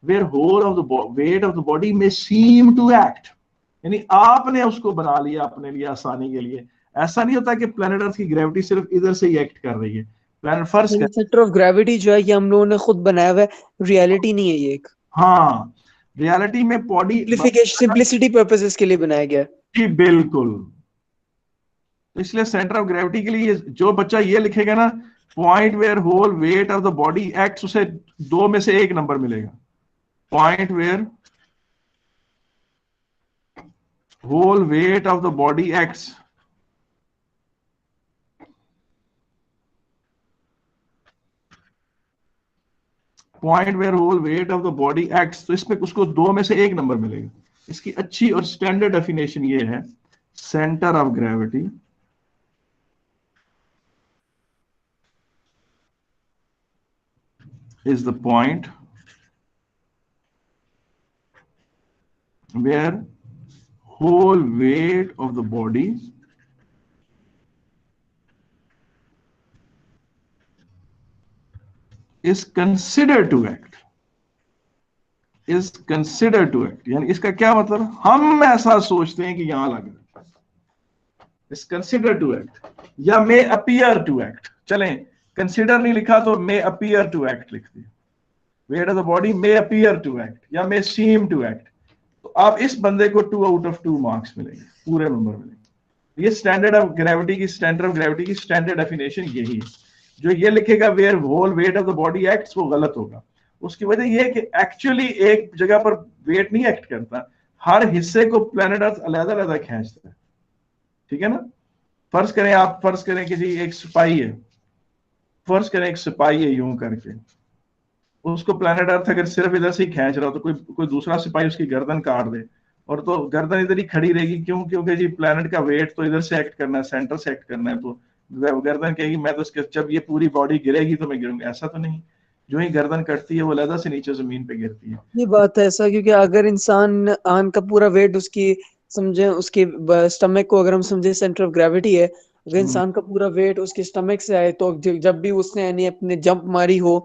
[SPEAKER 1] where whole of the weight of the body में सीम टू एक्ट, यानी आपने उसको बना लिया अपने लिए आसानी के लिए। ऐसा नहीं होता कि प्लैनेट अर्थ की ग्रेविटी सिर्फ इधर से ही एक्ट कर रही है। Planet first
[SPEAKER 3] centre of gravity जो है ये हम लोगों ने खुद बनाया हुआ है, रियलिटी नहीं है ये एक।
[SPEAKER 1] हाँ, रियलिटी में बॉडी
[SPEAKER 3] सिंप्लिसिटी पर्पसेस के लिए बनाया गया है।
[SPEAKER 1] जी बिल्कुल। इसलिए सेंटर ऑफ ग्रेविटी के लिए जो बच्चा ये लिखेगा ना, point where whole weight of the body acts, उसे 2 में से 1 नंबर मिलेगा। Point where whole weight of the body acts, point where whole weight of the body acts, तो इसमें उसको 2 में से 1 नंबर मिलेगा। इसकी अच्छी और स्टैंडर्ड डेफिनेशन ये है, centre of gravity is the point where whole weight of the body is considered to act, is considered to act। यानी इसका क्या मतलब, हम ऐसा सोचते हैं कि यहां लग रहा है, is considered to act, या may appear to act। चलें, कंसिडर नहीं लिखा तो मे अपीयर टू एक्ट लिख दिया, weight of the body may appear to act या मे सीम टू एक्ट, तो आप इस बंदे को 2 आउट ऑफ 2 मार्क्स मिलेंगे, पूरे नंबर मिलेंगे। ये स्टैंडर्ड ऑफ ग्रेविटी की स्टैंडर्ड डेफिनेशन यही है। जो ये लिखेगा where whole weight of the body acts, वो गलत होगा। उसकी वजह ये है कि एक्चुअली एक जगह पर वेट नहीं एक्ट करता, हर हिस्से को प्लैनेट अर्थ अलग अलग खींचता है, ठीक है ना। फर्ज करें कि जी एक सिपाही है, यूं करके, उसको प्लैनेट अर्थ अगर सिर्फ इधर से ही खींच रहा हो तो कोई दूसरा सिपाही उसकी गर्दन काट दे, और तो गर्दन इधर ही खड़ी रहेगी, क्यों? क्योंकि जी प्लैनेट का वेट तो इधर से एक्ट करना है, सेंटर से एक्ट करना है, तो गर्दन कहेगी मैं तो उसके, जब ये पूरी बॉडी गिरेगी तो मैं गिरूंगा, ऐसा तो नहीं। जो ही गर्दन कटती है वो अलग से नीचे जमीन पे गिरती है।
[SPEAKER 3] ये बात है ऐसा, क्योंकि अगर इंसान आन का पूरा वेट उसकी समझे, उसके स्टमक को अगर हम समझे सेंटर ऑफ ग्रेविटी है, अगर इंसान का पूरा वेट उसके स्टमक से आए तो जब भी उसने यानी अपने जंप मारी हो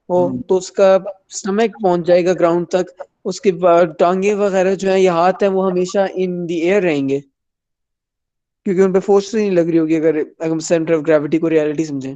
[SPEAKER 3] तो उसका स्टमक पहुंच जाएगा ग्राउंड तक, उसकी टांगे वगैरह जो है, ये हाथ है, वो हमेशा इन द एयर रहेंगे, क्योंकि उन पे फोर्स नहीं लग रही होगी, अगर हम सेंटर ऑफ ग्रेविटी को रियलिटी समझें।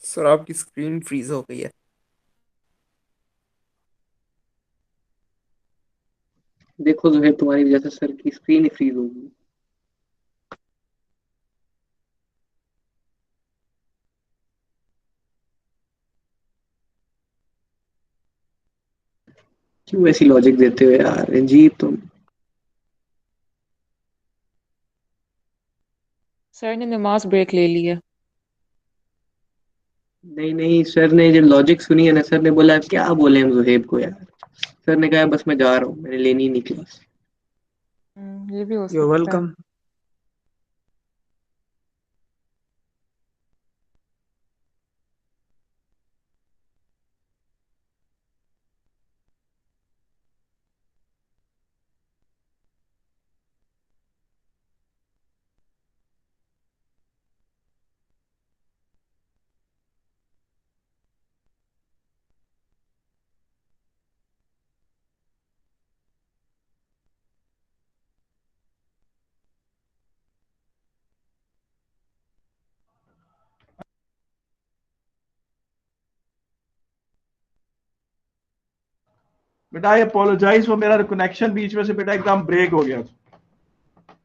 [SPEAKER 4] सर आपकी स्क्रीन फ्रीज हो गई है।
[SPEAKER 7] देखो जोहेब, तुम्हारी वजह से सर की स्क्रीन ही फ्रीज हो गई। क्यों ऐसी लॉजिक देते हो यार जी तुम?
[SPEAKER 6] सर ने नमाज ब्रेक ले ली है।
[SPEAKER 7] नहीं नहीं, सर ने जब लॉजिक सुनी है ना, सर ने बोला क्या बोले हम जोहेब को यार। सर ने कहा बस मैं जा रहा हूँ, मैंने लेनी ही नहीं क्लास।
[SPEAKER 6] ये भी हो
[SPEAKER 3] यू
[SPEAKER 6] सकता है।
[SPEAKER 3] वेलकम।
[SPEAKER 1] बेटा आई अपोलोजाइज, वो मेरा कनेक्शन बीच में से बेटा एकदम ब्रेक हो गया था।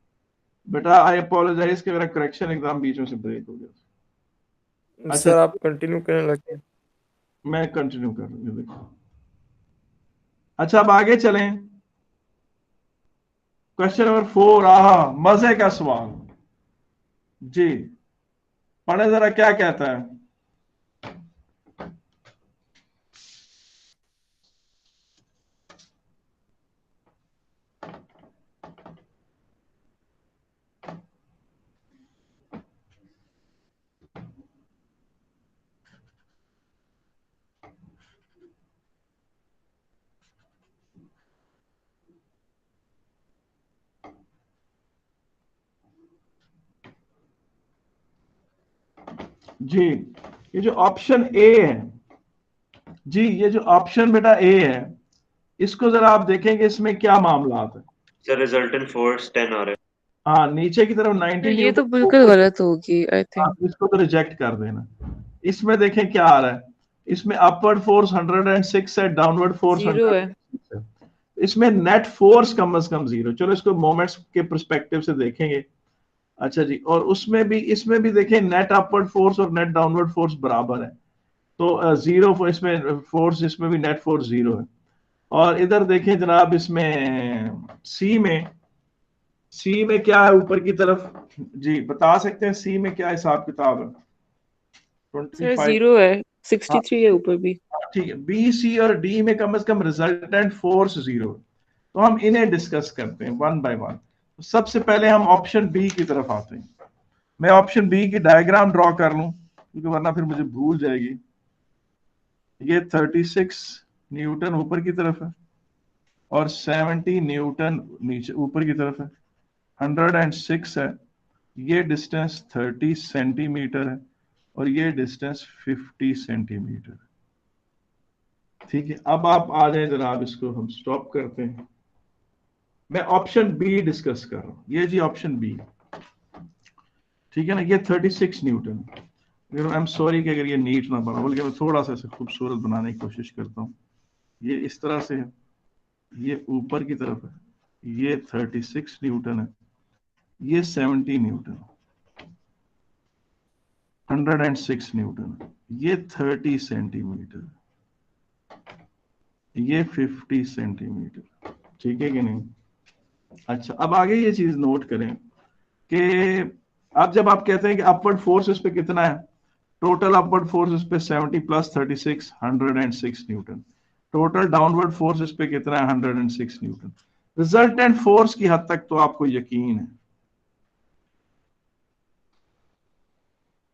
[SPEAKER 1] बेटा आई अपोलोजाइज कि मेरा कनेक्शन एकदम बीच में से ब्रेक हो गया था। अच्छा
[SPEAKER 4] सर आप कंटिन्यू करने लगे।
[SPEAKER 1] मैं कंटिन्यू कर रहा हूँ, देखो। अच्छा अब आगे चलें। क्वेश्चन नंबर 4, मजे का सवाल जी, पढ़े जरा क्या कहता है। जी ये जो ऑप्शन ए है, जी ये जो ऑप्शन बेटा ए है, इसको जरा आप देखेंगे इसमें क्या मामला है।
[SPEAKER 2] सर रिजल्टेंट फोर्स 10 आ रहा है।
[SPEAKER 1] हाँ नीचे की तरफ 90
[SPEAKER 6] तो ये
[SPEAKER 1] न्यूटन,
[SPEAKER 6] तो बिल्कुल गलत होगी आई
[SPEAKER 1] हाँ,
[SPEAKER 6] थिंक।
[SPEAKER 1] इसको तो रिजेक्ट कर देना। इसमें देखें क्या आ रहा है, इसमें अपवर्ड फोर्स 106 है, डाउनवर्ड फोर्स
[SPEAKER 6] 0 है।
[SPEAKER 1] 106 है। इसमें नेट फोर्स कम से कम 0। चलो इसको मोमेंट्स के परस्पेक्टिव से देखेंगे। अच्छा जी, और उसमें भी इसमें भी देखें नेट अपवर्ड फोर्स और नेट डाउनवर्ड फोर्स बराबर है, तो 0 इसमें फोर्स, इसमें भी नेट फोर्स 0 है। और इधर देखें जनाब, इसमें सी में क्या है ऊपर की तरफ, जी बता सकते हैं सी में क्या हिसाब किताब है?
[SPEAKER 6] सर
[SPEAKER 1] 25।
[SPEAKER 6] 0 है,
[SPEAKER 1] हाँ
[SPEAKER 6] 63 है ऊपर भी।
[SPEAKER 1] ठीक है, बी सी और डी में कम से कम रिजल्टेंट फोर्स 0। तो हम इन्हें डिस्कस करते हैं वन बाय वन। सबसे पहले हम ऑप्शन बी की तरफ आते हैं। मैं ऑप्शन बी की डायग्राम ड्रॉ कर लूं क्योंकि वरना फिर मुझे भूल जाएगी। ये 36 न्यूटन ऊपर की तरफ है और 70 न्यूटन नीचे ऊपर की तरफ है। 106 है, ये डिस्टेंस 30 सेंटीमीटर है और ये डिस्टेंस 50 सेंटीमीटर। ठीक है, अब आप आ जाए जनाब, इसको हम स्टॉप करते हैं। मैं ऑप्शन बी डिस्कस कर रहा हूं। ये जी ऑप्शन बी, ठीक है ना, ये 36 न्यूटन। आई एम सॉरी कि अगर ये नीट ना बना, बल्कि मैं थोड़ा सा इसे खूबसूरत बनाने की कोशिश करता हूँ। ये इस तरह से है, ये ऊपर की तरफ है, ये 36 न्यूटन है, ये 70 न्यूटन, 106 न्यूटन, ये 30 सेंटीमीटर, ये 50 सेंटीमीटर। ठीक है कि नहीं? अच्छा, अब आगे ये चीज नोट करें कि अब जब आप कहते हैं कि अपवर्ड फोर्स इस पे कितना है, टोटल अपवर्ड फोर्स इस पे 70 plus 36 106 Newton, total downward force इस पे कितना है 106 न्यूटन। रिजल्टेंट फोर्स की हद तक तो आपको यकीन है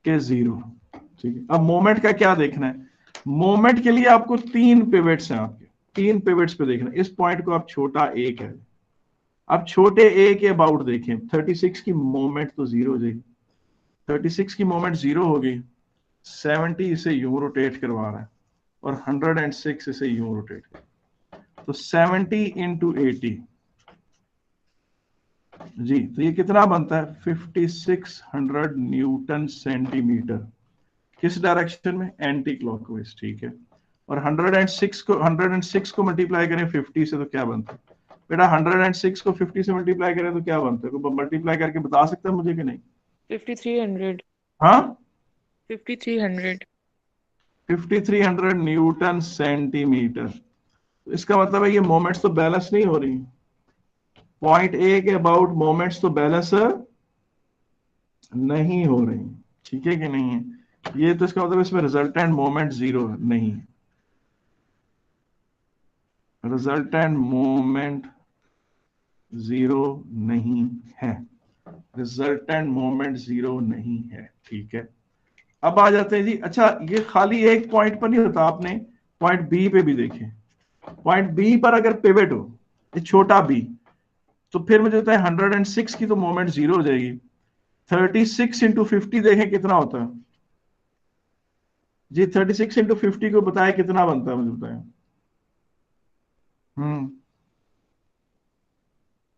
[SPEAKER 1] कि जीरो। ठीक है, अब मोमेंट का क्या देखना है? मोमेंट के लिए आपको 3 पिवट्स हैं, आपके 3 पिवट्स पे देखना है। इस पॉइंट को आप छोटा ए कह दें। अब छोटे ए के अबाउट देखें, 36 की मोमेंट तो जीरो हो जाएगी, 36 की मोमेंट जीरो हो गई। 70 इसे यूं रोटेट करवा रहा है और 106 इसे यूं रोटेट कर, तो 70 इंटू 80 जी, तो ये कितना बनता है 5600 न्यूटन सेंटीमीटर। किस डायरेक्शन में? Anti clockwise. ठीक है, और 106 को मल्टीप्लाई करें 50 से तो क्या बनता है बेटा? 106 को 50 से मल्टीप्लाई करें तो क्या बनता है? कोई मल्टीप्लाई करके बता सकता है मुझे कि नहीं?
[SPEAKER 6] 5300।
[SPEAKER 1] हाँ,
[SPEAKER 6] 5300।
[SPEAKER 1] 5300 न्यूटन सेंटीमीटर। तो इसका मतलब है ये मोमेंट्स तो बैलेंस नहीं हो रही। पॉइंट ए के अबाउट मोमेंट्स तो बैलेंस नहीं हो रही। ठीक है कि नहीं है? ये तो इसका मतलब इसमें रिजल्टेंट मोमेंट जीरो नहीं है। रिजल्टेंट मोमेंट जीरो नहीं है। रिजल्टेंट मोमेंट जीरो नहीं है। ठीक है, अब आ जाते हैं जी। अच्छा, ये खाली एक पॉइंट पर नहीं होता, आपने पॉइंट बी पे भी देखें। पॉइंट बी पर अगर पिवट हो, ये छोटा बी, तो फिर मुझे होता है 106 की तो मोमेंट जीरो हो जाएगी। 36 इंटू 50 देखें कितना होता है जी। 36 इंटू 50 को बताया कितना बनता है, मुझे बताया।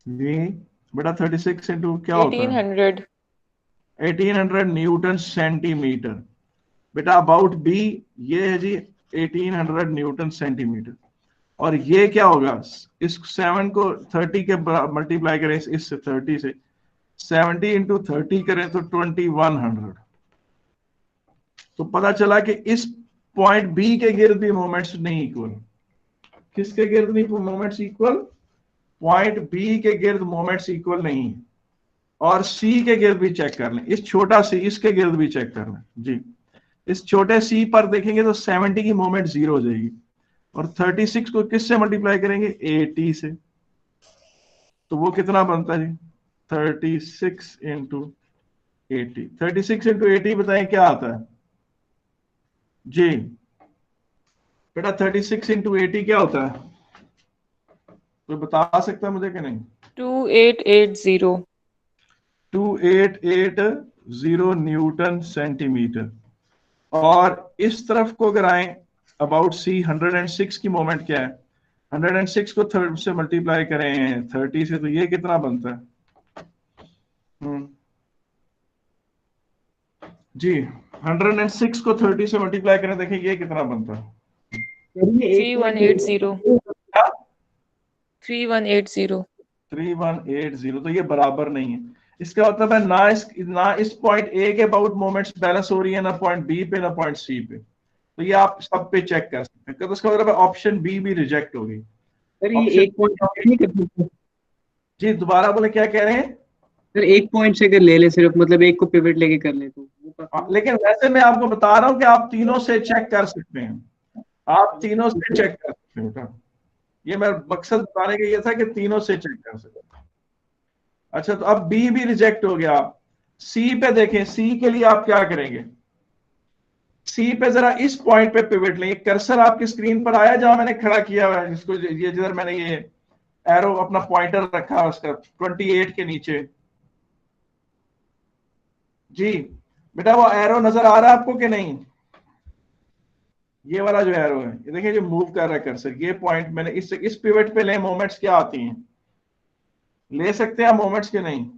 [SPEAKER 1] जी बेटा, 36 इंटू क्या होता है?
[SPEAKER 6] 1800।
[SPEAKER 1] 1800 न्यूटन सेंटीमीटर। बेटा अबाउट बी ये है जी 1800 न्यूटन सेंटीमीटर। और ये क्या होगा? इस 7 को 30 के मल्टीप्लाई करें इससे 30 से, 70 इंटू 30 करें तो 2100। तो पता चला कि इस पॉइंट बी के गिर्द भी मोमेंट्स नहीं इक्वल। किसके गिर्द नहीं मोमेंट्स इक्वल? पॉइंट बी के गिर्द मोमेंट्स इक्वल नहीं है। और सी के गिर्द भी चेक कर लें, इस छोटा सी, इसके गिर्द भी चेक कर लें जी। इस छोटे सी पर देखेंगे तो 70 की मोमेंट जीरो हो जाएगी और 36 को किससे मल्टीप्लाई करेंगे? 80 से। तो वो कितना बनता है जी? 36 इंटू 80। 36 इंटू 80 बताएं क्या आता है जी? बेटा 36 इंटू 80 क्या होता है? कोई बता सकता है मुझे कि नहीं?
[SPEAKER 6] 2880।
[SPEAKER 1] 2880 न्यूटन सेंटीमीटर। और इस तरफ को अगर आए अबाउट सी, 106 की मोमेंट क्या है? 106 को 30 से मल्टीप्लाई करें 30 से, तो ये कितना बनता है जी? 106 को 30 से मल्टीप्लाई करें, देखिए ये कितना बनता है?
[SPEAKER 6] 3180। 3180।
[SPEAKER 1] 3180। तो ये बराबर नहीं है। इसका मतलब है ना इस पॉइंट ए के अबाउट मोमेंट्स बैलेंस हो रही है, ना पॉइंट बी पे, ना पॉइंट सी पे। तो ये आप सब पे चेक कर सकते हैं। तो इसका मतलब है ऑप्शन बी भी रिजेक्ट हो गई।
[SPEAKER 7] सर ये एक पॉइंट नहीं कर सकते?
[SPEAKER 1] जी दोबारा बोले, क्या कह रहे हैं?
[SPEAKER 7] सर एक पॉइंट से अगर ले ले सिर्फ, मतलब एक को पिवट लेके कर ले तो वो
[SPEAKER 1] लेकिन वैसे मैं आपको बता रहा हूं कि आप तीनों से चेक कर सकते हैं। आप तीनों से चेक कर सकते हैं। ये मेरा मकसद बताने का ये था कि तीनों से चेक कर सकते हैं। अच्छा, तो अब बी भी रिजेक्ट हो गया। सी पे देखें, सी के लिए आप क्या करेंगे? सी पे जरा इस पॉइंट पे पिवट लेंगे। कर्सर आपकी स्क्रीन पर आया जहां मैंने खड़ा किया हुआ है, जिसको ये जिधर मैंने ये एरो अपना पॉइंटर रखा है उसका 28 के नीचे। जी बेटा, वो एरो नजर आ रहा है आपको कि नहीं? ये वाला जो एरो है, ये देखिए जो मूव कर रहा है कर्सर, ये पॉइंट मैंने इस पिवट पे ले। मोमेंट्स क्या आती हैं? ले सकते हैं आप मोमेंट्स के नहीं?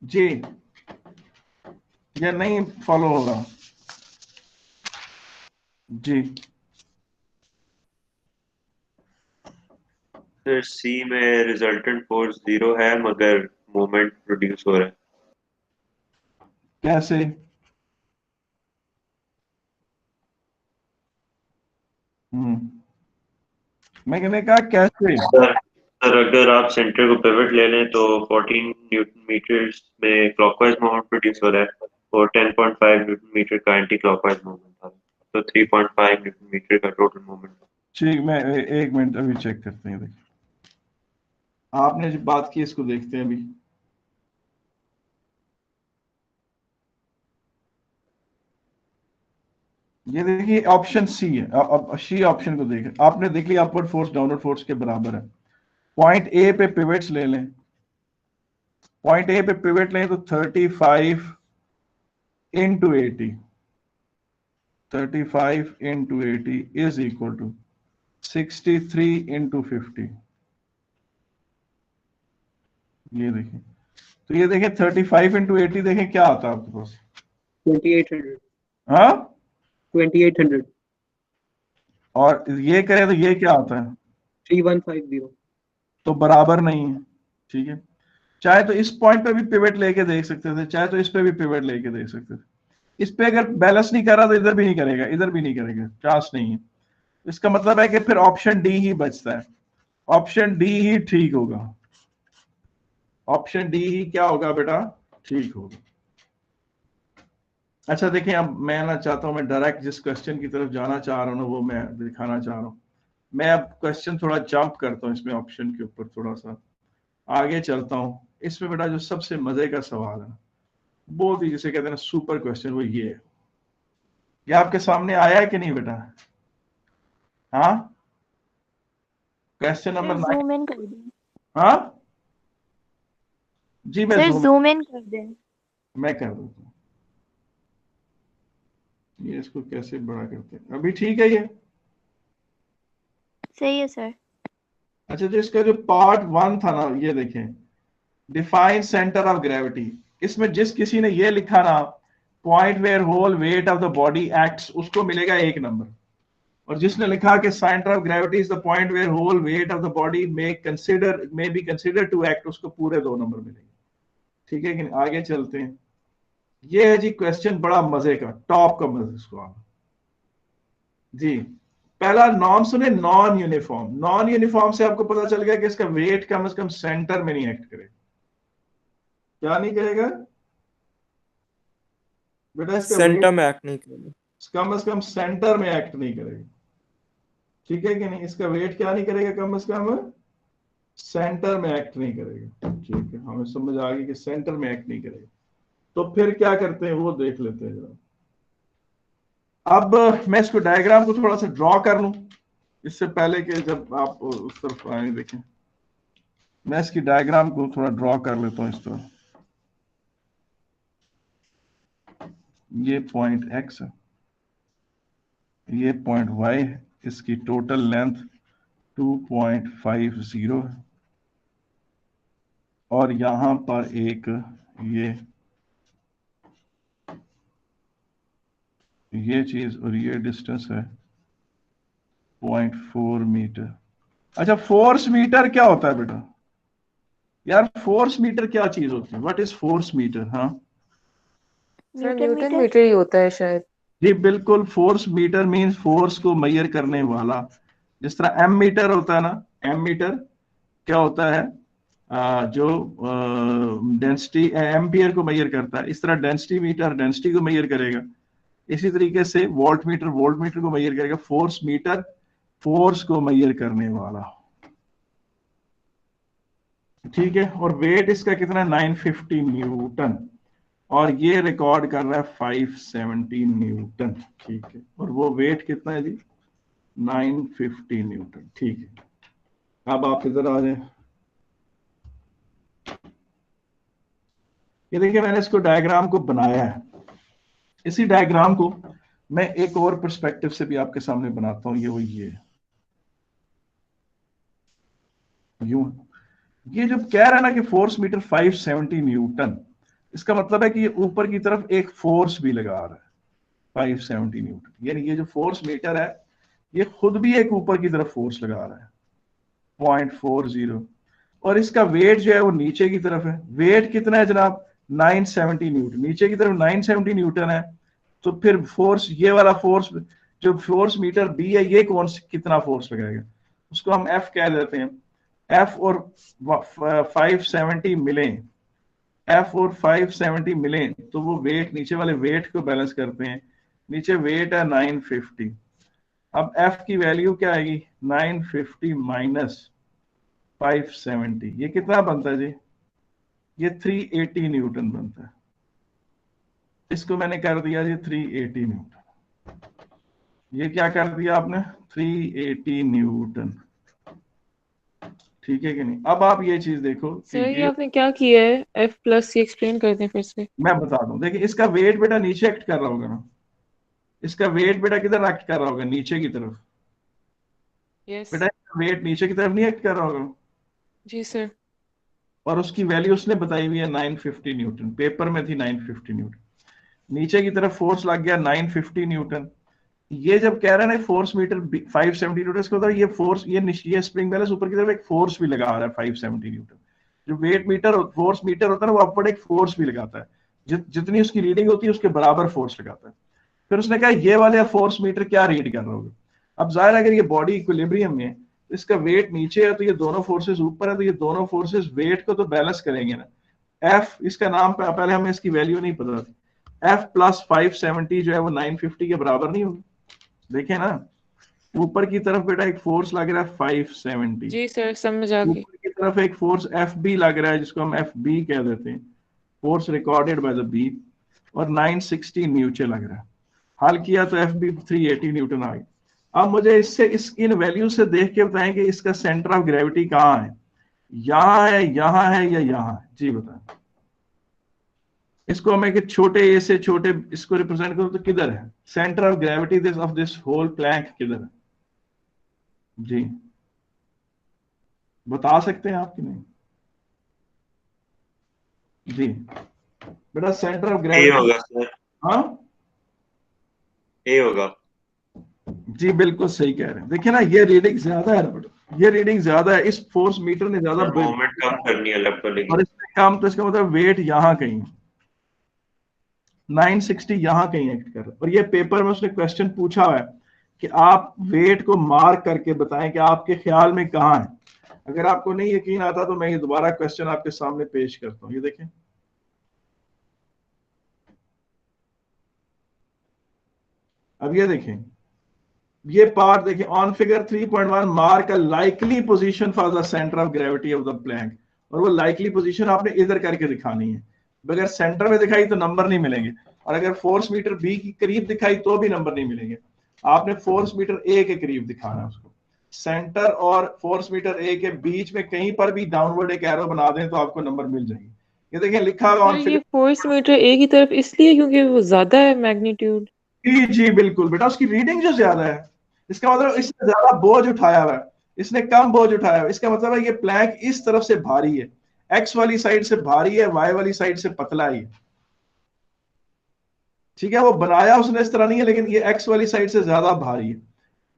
[SPEAKER 1] जी, या नहीं फॉलो होगा? जी
[SPEAKER 2] सर सी में रिजल्टेंट फोर्स 0 है मगर मोमेंट प्रोड्यूस हो रहा है।
[SPEAKER 1] कैसे? मैंने कहा कैसे?
[SPEAKER 2] सर अगर आप सेंटर को पिवट ले लें तो 14 न्यूटन मीटर्स में क्लॉकवाइज मोमेंट प्रोड्यूस हो रहा है और 10.5 न्यूटन मीटर का एंटी क्लॉकवाइज मोमेंट आ रहा है, तो 3.5 न्यूटन मीटर का टोटल मोमेंट।
[SPEAKER 1] ठीक, मैं एक मिनट अभी चेक करते हैं। देखिए आपने जो बात की इसको देखते हैं अभी। ये देखिए ऑप्शन सी है। अब सी ऑप्शन को देखें, आपने देख लिया अपवर्ड फोर्स डाउनवर्ड फोर्स के बराबर है। पॉइंट ए पे पिवट्स ले लें। पॉइंट ए पे पिवट लें तो 35 into 80, 35 into 80 is equal to 63 into 50। ये देखिए, तो ये देखिए 35 इंटू 80 देखें क्या आता है आपके पास?
[SPEAKER 7] 2800।
[SPEAKER 1] हाँ,
[SPEAKER 7] 2800।
[SPEAKER 1] और ये करें तो ये क्या आता है?
[SPEAKER 7] 3150।
[SPEAKER 1] तो बराबर नहीं है। ठीक है, चाहे तो इस पॉइंट पे भी पिवट लेके देख सकते थे, चाहे तो इस पे भी पिवट लेके देख सकते थे। इस पे अगर बैलेंस नहीं कर रहा तो इधर भी नहीं करेगा, इधर भी नहीं करेगा, चांस नहीं है। इसका मतलब है कि फिर ऑप्शन डी ही बचता है। ऑप्शन डी ही ठीक होगा। ऑप्शन डी ही क्या होगा बेटा? ठीक होगा। अच्छा देखिए, अब मैं ना चाहता हूं, मैं डायरेक्ट जिस क्वेश्चन की तरफ जाना चाह रहा हूं ना वो मैं दिखाना चाह रहा हूं। मैं अब क्वेश्चन थोड़ा जंप करता हूं इसमें, ऑप्शन के ऊपर थोड़ा सा आगे चलता हूं। इसमें बेटा जो सबसे मजे का सवाल है, बहुत ही जिसे कहते हैं ना सुपर क्वेश्चन, वो ये है। ये आपके सामने आया है कि नहीं बेटा? हाँ, क्वेश्चन नंबर 9।
[SPEAKER 5] जूम इन कर दें।
[SPEAKER 1] हाँ जी, मैं
[SPEAKER 5] सर जूम इन कर दें।
[SPEAKER 1] मैं कर देता हूँ। ये इसको कैसे बड़ा करते हैं? अभी ठीक है ये?
[SPEAKER 5] सही है सर।
[SPEAKER 1] अच्छा, जो इसका जो पार्ट 1 था ना, ये देखें, डिफाइन सेंटर ऑफ ग्रेविटी। इसमें जिस किसी ने ये लिखा ना, point where whole weight of the body acts, उसको मिलेगा 1 नंबर। और जिसने लिखा कि centre of gravity is the point where whole weight of the body may be consider to act, उसको पूरे 2 नंबर मिलेंगे। ठीक है कि नहीं? आगे चलते हैं। ये है जी क्वेश्चन बड़ा मजे का, टॉप का मजे सवाल जी। पहला नॉर्म सुने, नॉन यूनिफॉर्म। नॉन यूनिफॉर्म से आपको पता चल गया कि इसका वेट कम से कम सेंटर में नहीं एक्ट करेगा। क्या नहीं करेगा बेटा? इसका
[SPEAKER 4] सेंटर
[SPEAKER 1] वेट
[SPEAKER 4] में एक्ट नहीं करेगा।
[SPEAKER 1] कम से कम सेंटर में एक्ट नहीं करेगा। ठीक है कि नहीं? इसका वेट क्या नहीं करेगा? कम से कम सेंटर में एक्ट नहीं करेगा। ठीक है, हमें समझ आ गई कि सेंटर में एक्ट नहीं करेगा। तो फिर क्या करते हैं वो देख लेते हैं जरा। अब मैं इसको डायग्राम को थोड़ा सा ड्रॉ कर लूं इससे पहले कि जब आप उस तरफ आए। देखें, मैं इसकी डायग्राम को थोड़ा ड्रॉ कर लेता हूं इस तरह। ये पॉइंट एक्स है, ये पॉइंट वाई है, इसकी टोटल लेंथ 2.50 है, और यहां पर एक ये चीज और ये डिस्टेंस है 0.4 मीटर। अच्छा, फोर्स मीटर क्या होता है बेटा? यार फोर्स मीटर क्या चीज होती है? What is force meter? हाँ
[SPEAKER 6] sir
[SPEAKER 5] Newton
[SPEAKER 6] Newton
[SPEAKER 5] metre.
[SPEAKER 6] Metre ही होता है शायद।
[SPEAKER 1] जी बिल्कुल, फोर्स मीटर मींस फोर्स को मेजर करने वाला। जिस तरह एम मीटर होता है ना, एम मीटर क्या होता है? जो डेंसिटी एम्पियर को मेजर करता है, इस तरह डेंसिटी मीटर डेंसिटी को मेजर करेगा। इसी तरीके से वोल्ट मीटर को मेजर करेगा। फोर्स मीटर फोर्स को मेजर करने वाला। ठीक है, और वेट इसका कितना है 950 न्यूटन, और ये रिकॉर्ड कर रहा है 570 न्यूटन। ठीक है, और वो वेट कितना है जी 950 न्यूटन। ठीक है, अब आप इधर आ जाए। ये देखिए मैंने इसको डायग्राम को बनाया है। इसी डायग्राम को मैं एक और पर्सपेक्टिव से भी आपके सामने बनाता हूं। ये यूं, ये जब कह रहा है ना कि फोर्स मीटर 570 न्यूटन, इसका मतलब है कि ये ऊपर की तरफ एक फोर्स भी लगा रहा है 570 न्यूटन। यानी ये जो फोर्स मीटर है ये खुद भी एक ऊपर की तरफ फोर्स लगा रहा है 0.40, और इसका वेट जो है वो नीचे की तरफ है। वेट कितना है जनाब 970 न्यूटन, नीचे की तरफ 970 न्यूटन है। तो फिर फोर्स, ये वाला फोर्स जो फोर्स मीटर बी है, ये कौन कितना फोर्स लगाएगा, उसको हम एफ कह देते हैं। एफ और 570 मिले, एफ और 570 मिले तो वो वेट, नीचे वाले वेट को बैलेंस करते हैं। नीचे वेट है 950। अब एफ की वैल्यू क्या आएगी 950 माइनस 570, ये कितना बनता है जी, ये 380 न्यूटन बनता है। इसको मैंने कर दिया जी 380 न्यूटन। ये क्या कर दिया आपने 380 न्यूटन। ठीक है कि नहीं। अब आप ये चीज देखो कि
[SPEAKER 6] सर ये
[SPEAKER 1] ये,
[SPEAKER 6] आपने क्या किया है, एफ प्लस, ये एक्सप्लेन कर दें फिर से।
[SPEAKER 1] मैं बता दूं, देखिए इसका वेट बेटा नीचे एक्ट कर रहा होगा ना, इसका वेट बेटा किधर एक्ट कर रहा होगा, नीचे की तरफ।
[SPEAKER 6] यस।
[SPEAKER 1] बेटा वेट नीचे की तरफ नहीं एक्ट कर रहा होगा,
[SPEAKER 6] जी सर।
[SPEAKER 1] और उसकी वैल्यू उसने बताई हुई है 950 न्यूटन, पेपर में थी 950 न्यूटन। नीचे की तरफ फोर्स लग गया 950 न्यूटन। ये जब कह रहा है ना फोर्स मीटर 570 न्यूटन, इसका मतलब ये फोर्स, ये स्प्रिंग बैलेंस ऊपर की तरफ एक फोर्स भी लगा रहा है 570 न्यूटन। जो वेट मीटर फोर्स मीटर होता है ना, वो अपवर्ड एक फोर्स भी लगाता है, जितनी उसकी रीडिंग होती है उसके बराबर फोर्स लगाता है। फिर उसने कहा ये वाले फोर्स मीटर क्या रीड कर रहा होगा। अब जाहिर है अगर ये बॉडी इक्विलिब्रियम में है, तो इसका वेट नीचे है, तो ये दोनों फोर्सेस ऊपर है, तो ये दोनों फोर्सेस वेट को तो बैलेंस करेंगे ना। एफ, इसका नाम पहले हमें इसकी वैल्यू नहीं पता थी, एफ प्लस 570 जो है वो 950 के बराबर नहीं होगी। देखें ना, ऊपर की तरफ बेटा एक फोर्स लग रहा है 570,
[SPEAKER 6] जी सर समझ आ गई।
[SPEAKER 1] ऊपर की तरफ एक फोर्स एफ बी लग रहा है, जिसको हम एफ बी कह देते हैं, force recorded by the B, और 960 नीचे लग रहा है। हल किया तो एफ बी 380 न्यूटन आ गई। अब मुझे इससे इन वैल्यू से देख के बताएं कि इसका सेंटर ऑफ ग्रेविटी कहाँ है, यहां है, यहां है, या यहां है, जी बताएं। इसको हमें कि छोटे ए से छोटे इसको रिप्रेजेंट करो तो किधर है centre of gravity this of this whole plank, किधर है जी, बता सकते हैं आप कि नहीं जी। बेटा सेंटर ऑफ
[SPEAKER 2] ए
[SPEAKER 1] ग्रेविटी,
[SPEAKER 2] होगा सर,
[SPEAKER 1] हाँ
[SPEAKER 2] ए होगा।
[SPEAKER 1] जी बिल्कुल सही कह रहे हैं। देखिए ना ये रीडिंग ज्यादा है ना बेटा, ये रीडिंग ज्यादा है, इस फोर्स मीटर ने ज्यादा
[SPEAKER 2] मोमेंट कम करनी है लेफ्ट वाले
[SPEAKER 1] और
[SPEAKER 2] की।
[SPEAKER 1] इसमें कम, तो इसका मतलब वेट यहां कहीं 960 यहां कहीं एक्ट कर रहा है। और ये पेपर में उसने क्वेश्चन पूछा हुआ है कि आप वेट को मार्क करके बताएं कि आपके ख्याल में कहां है। अगर आपको नहीं यकीन आता तो मैं ये दोबारा क्वेश्चन आपके सामने पेश करता हूं। ये देखें, अब ये देखें, ये पार्ट देखें on figure 3.1, mark a likely position for the centre of gravity of the plank. और वो लाइकली पोजीशन आपने इधर करके दिखानी है। अगर सेंटर में दिखाई तो नंबर नहीं मिलेंगे, और अगर फोर्स मीटर बी के करीब दिखाई तो भी नंबर नहीं मिलेंगे। आपने फोर्स मीटर ए के करीब दिखाना है उसको। सेंटर और फोर्स मीटर ए के बीच में कहीं पर भी डाउनवर्ड एक एरो बना दें तो आपको नंबर मिल जाएगी। ये देखें लिखा हुआ
[SPEAKER 6] सर
[SPEAKER 1] ऑन
[SPEAKER 6] ये
[SPEAKER 1] फिगर,
[SPEAKER 6] फोर्स मीटर ए की तरफ इसलिए क्योंकि वो ज्यादा है मैग्नीट्यूड।
[SPEAKER 1] जी जी बिल्कुल बेटा, उसकी रीडिंग जो ज्यादा है, इसका मतलब इसने ज्यादा बोझ उठाया हुआ है, इसने कम बोझ उठाया हुआ है। इसका मतलब है ये प्लैंक इस तरफ से भारी है, एक्स वाली साइड से भारी है, वाई वाली साइड से पतला ही है। ठीक है, वो बनाया उसने इस तरह नहीं है, लेकिन ये एक्स वाली साइड से ज्यादा भारी है।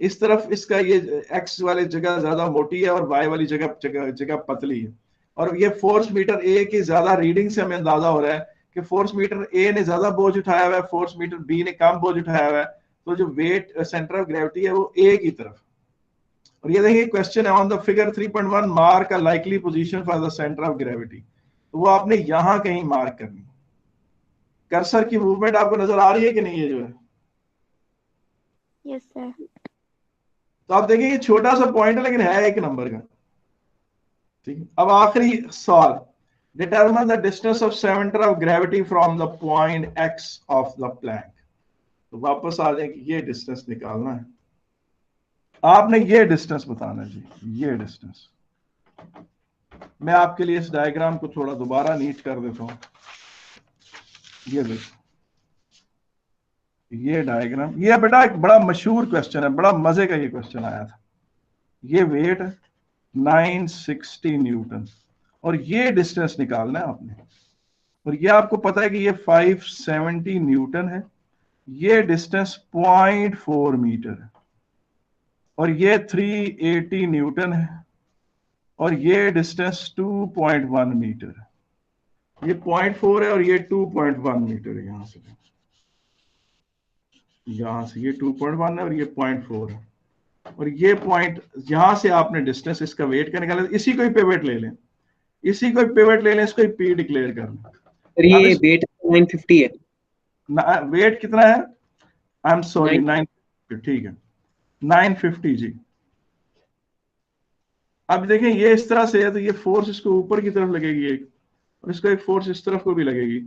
[SPEAKER 1] इस तरफ इसका ये एक्स वाली जगह ज्यादा मोटी है और वाई वाली जगह जगह जगह पतली है। और ये फोर्स मीटर ए की ज्यादा रीडिंग से हमें अंदाजा हो रहा है कि फोर्स मीटर ए ने ज्यादा बोझ उठाया हुआ है, फोर्स मीटर बी ने कम बोझ उठाया हुआ है। तो जो वेट सेंटर ऑफ ग्रेविटी है वो ए की तरफ। और ये देखिए क्वेश्चन है on the figure 3.1, mark a likely position for the centre of gravity. तो वो आपने यहां कहीं मार्क करनी। कर्सर की मूवमेंट आपको नजर आ रही है कि नहीं, ये जो है,
[SPEAKER 5] यस सर।
[SPEAKER 1] तो आप देखिए ये छोटा सा पॉइंट है लेकिन है एक नंबर का। ठीक है, अब आखिरी सवाल, determine the distance of centre of gravity from the point x of the plank. तो वापस आ जाए कि ये डिस्टेंस निकालना है, आपने ये डिस्टेंस बताना है जी, ये डिस्टेंस। मैं आपके लिए इस डायग्राम को थोड़ा दोबारा नीट कर देता हूं। ये देखो, ये डायग्राम, ये बेटा एक बड़ा मशहूर क्वेश्चन है, बड़ा मजे का ये क्वेश्चन आया था। ये वेट 960 न्यूटन और ये डिस्टेंस निकालना है आपने, और ये आपको पता है कि ये 570 न्यूटन है, ये डिस्टेंस 0.4 मीटर है, और ये 380 न्यूटन है, और ये डिस्टेंस 2.1 मीटर है। ये 0.4 है और ये 2.1 मीटर है। यहां से ये 2.1 है और ये 0.4 है, और ये पॉइंट यहां से आपने डिस्टेंस इसका वेट का निकाला। इसी को ही पिवट ले लें, इसी को पिवट ले लें, इसको ही पी डिक्लेयर कर लें।
[SPEAKER 7] सर ये वेट 950 है।
[SPEAKER 1] वेट कितना है? आई एम सॉरी 950, ठीक है 950 जी। अब देखें ये इस तरह से है, तो ये फोर्स इसको ऊपर की तरफ लगेगी एक, और इसको एक फोर्स इस तरफ को भी लगेगी,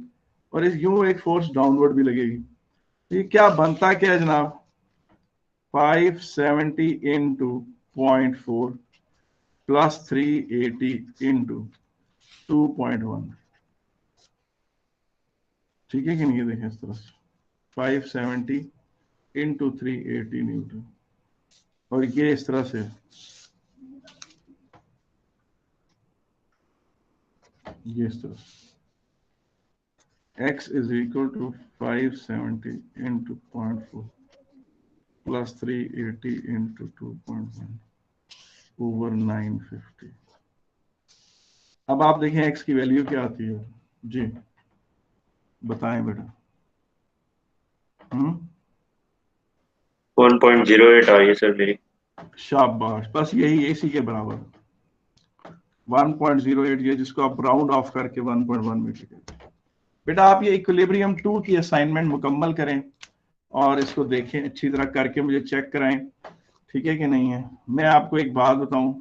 [SPEAKER 1] और इस यूं एक फोर्स डाउनवर्ड भी लगेगी। ये क्या बनता क्या है जनाब? 570 इंटू 0.4 प्लस 380 इंटू 2.1, ठीक है कि नहीं? ये देखें इस तरह से 570 इंटू 380 न्यूटन, और ये इस तरह से, ये इस तरह से x is equal to 570 into 0.4 plus 380 into 2.1 over 950। अब आप देखें x की वैल्यू क्या आती है जी, बताएं बेटा।
[SPEAKER 2] 1.08 आ रही है सर मेरी।
[SPEAKER 1] शाबाश, बस यही इसी के बराबर 1.08, ये जिसको आप राउंड ऑफ करके 1.1 मीटर कहते हैं। बेटा आप ये इक्विलिब्रियम 2 की असाइनमेंट मुकम्मल करें और इसको देखें अच्छी तरह करके, मुझे चेक कराएं, ठीक है कि नहीं है। मैं आपको एक बात बताऊं,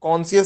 [SPEAKER 4] कौन सी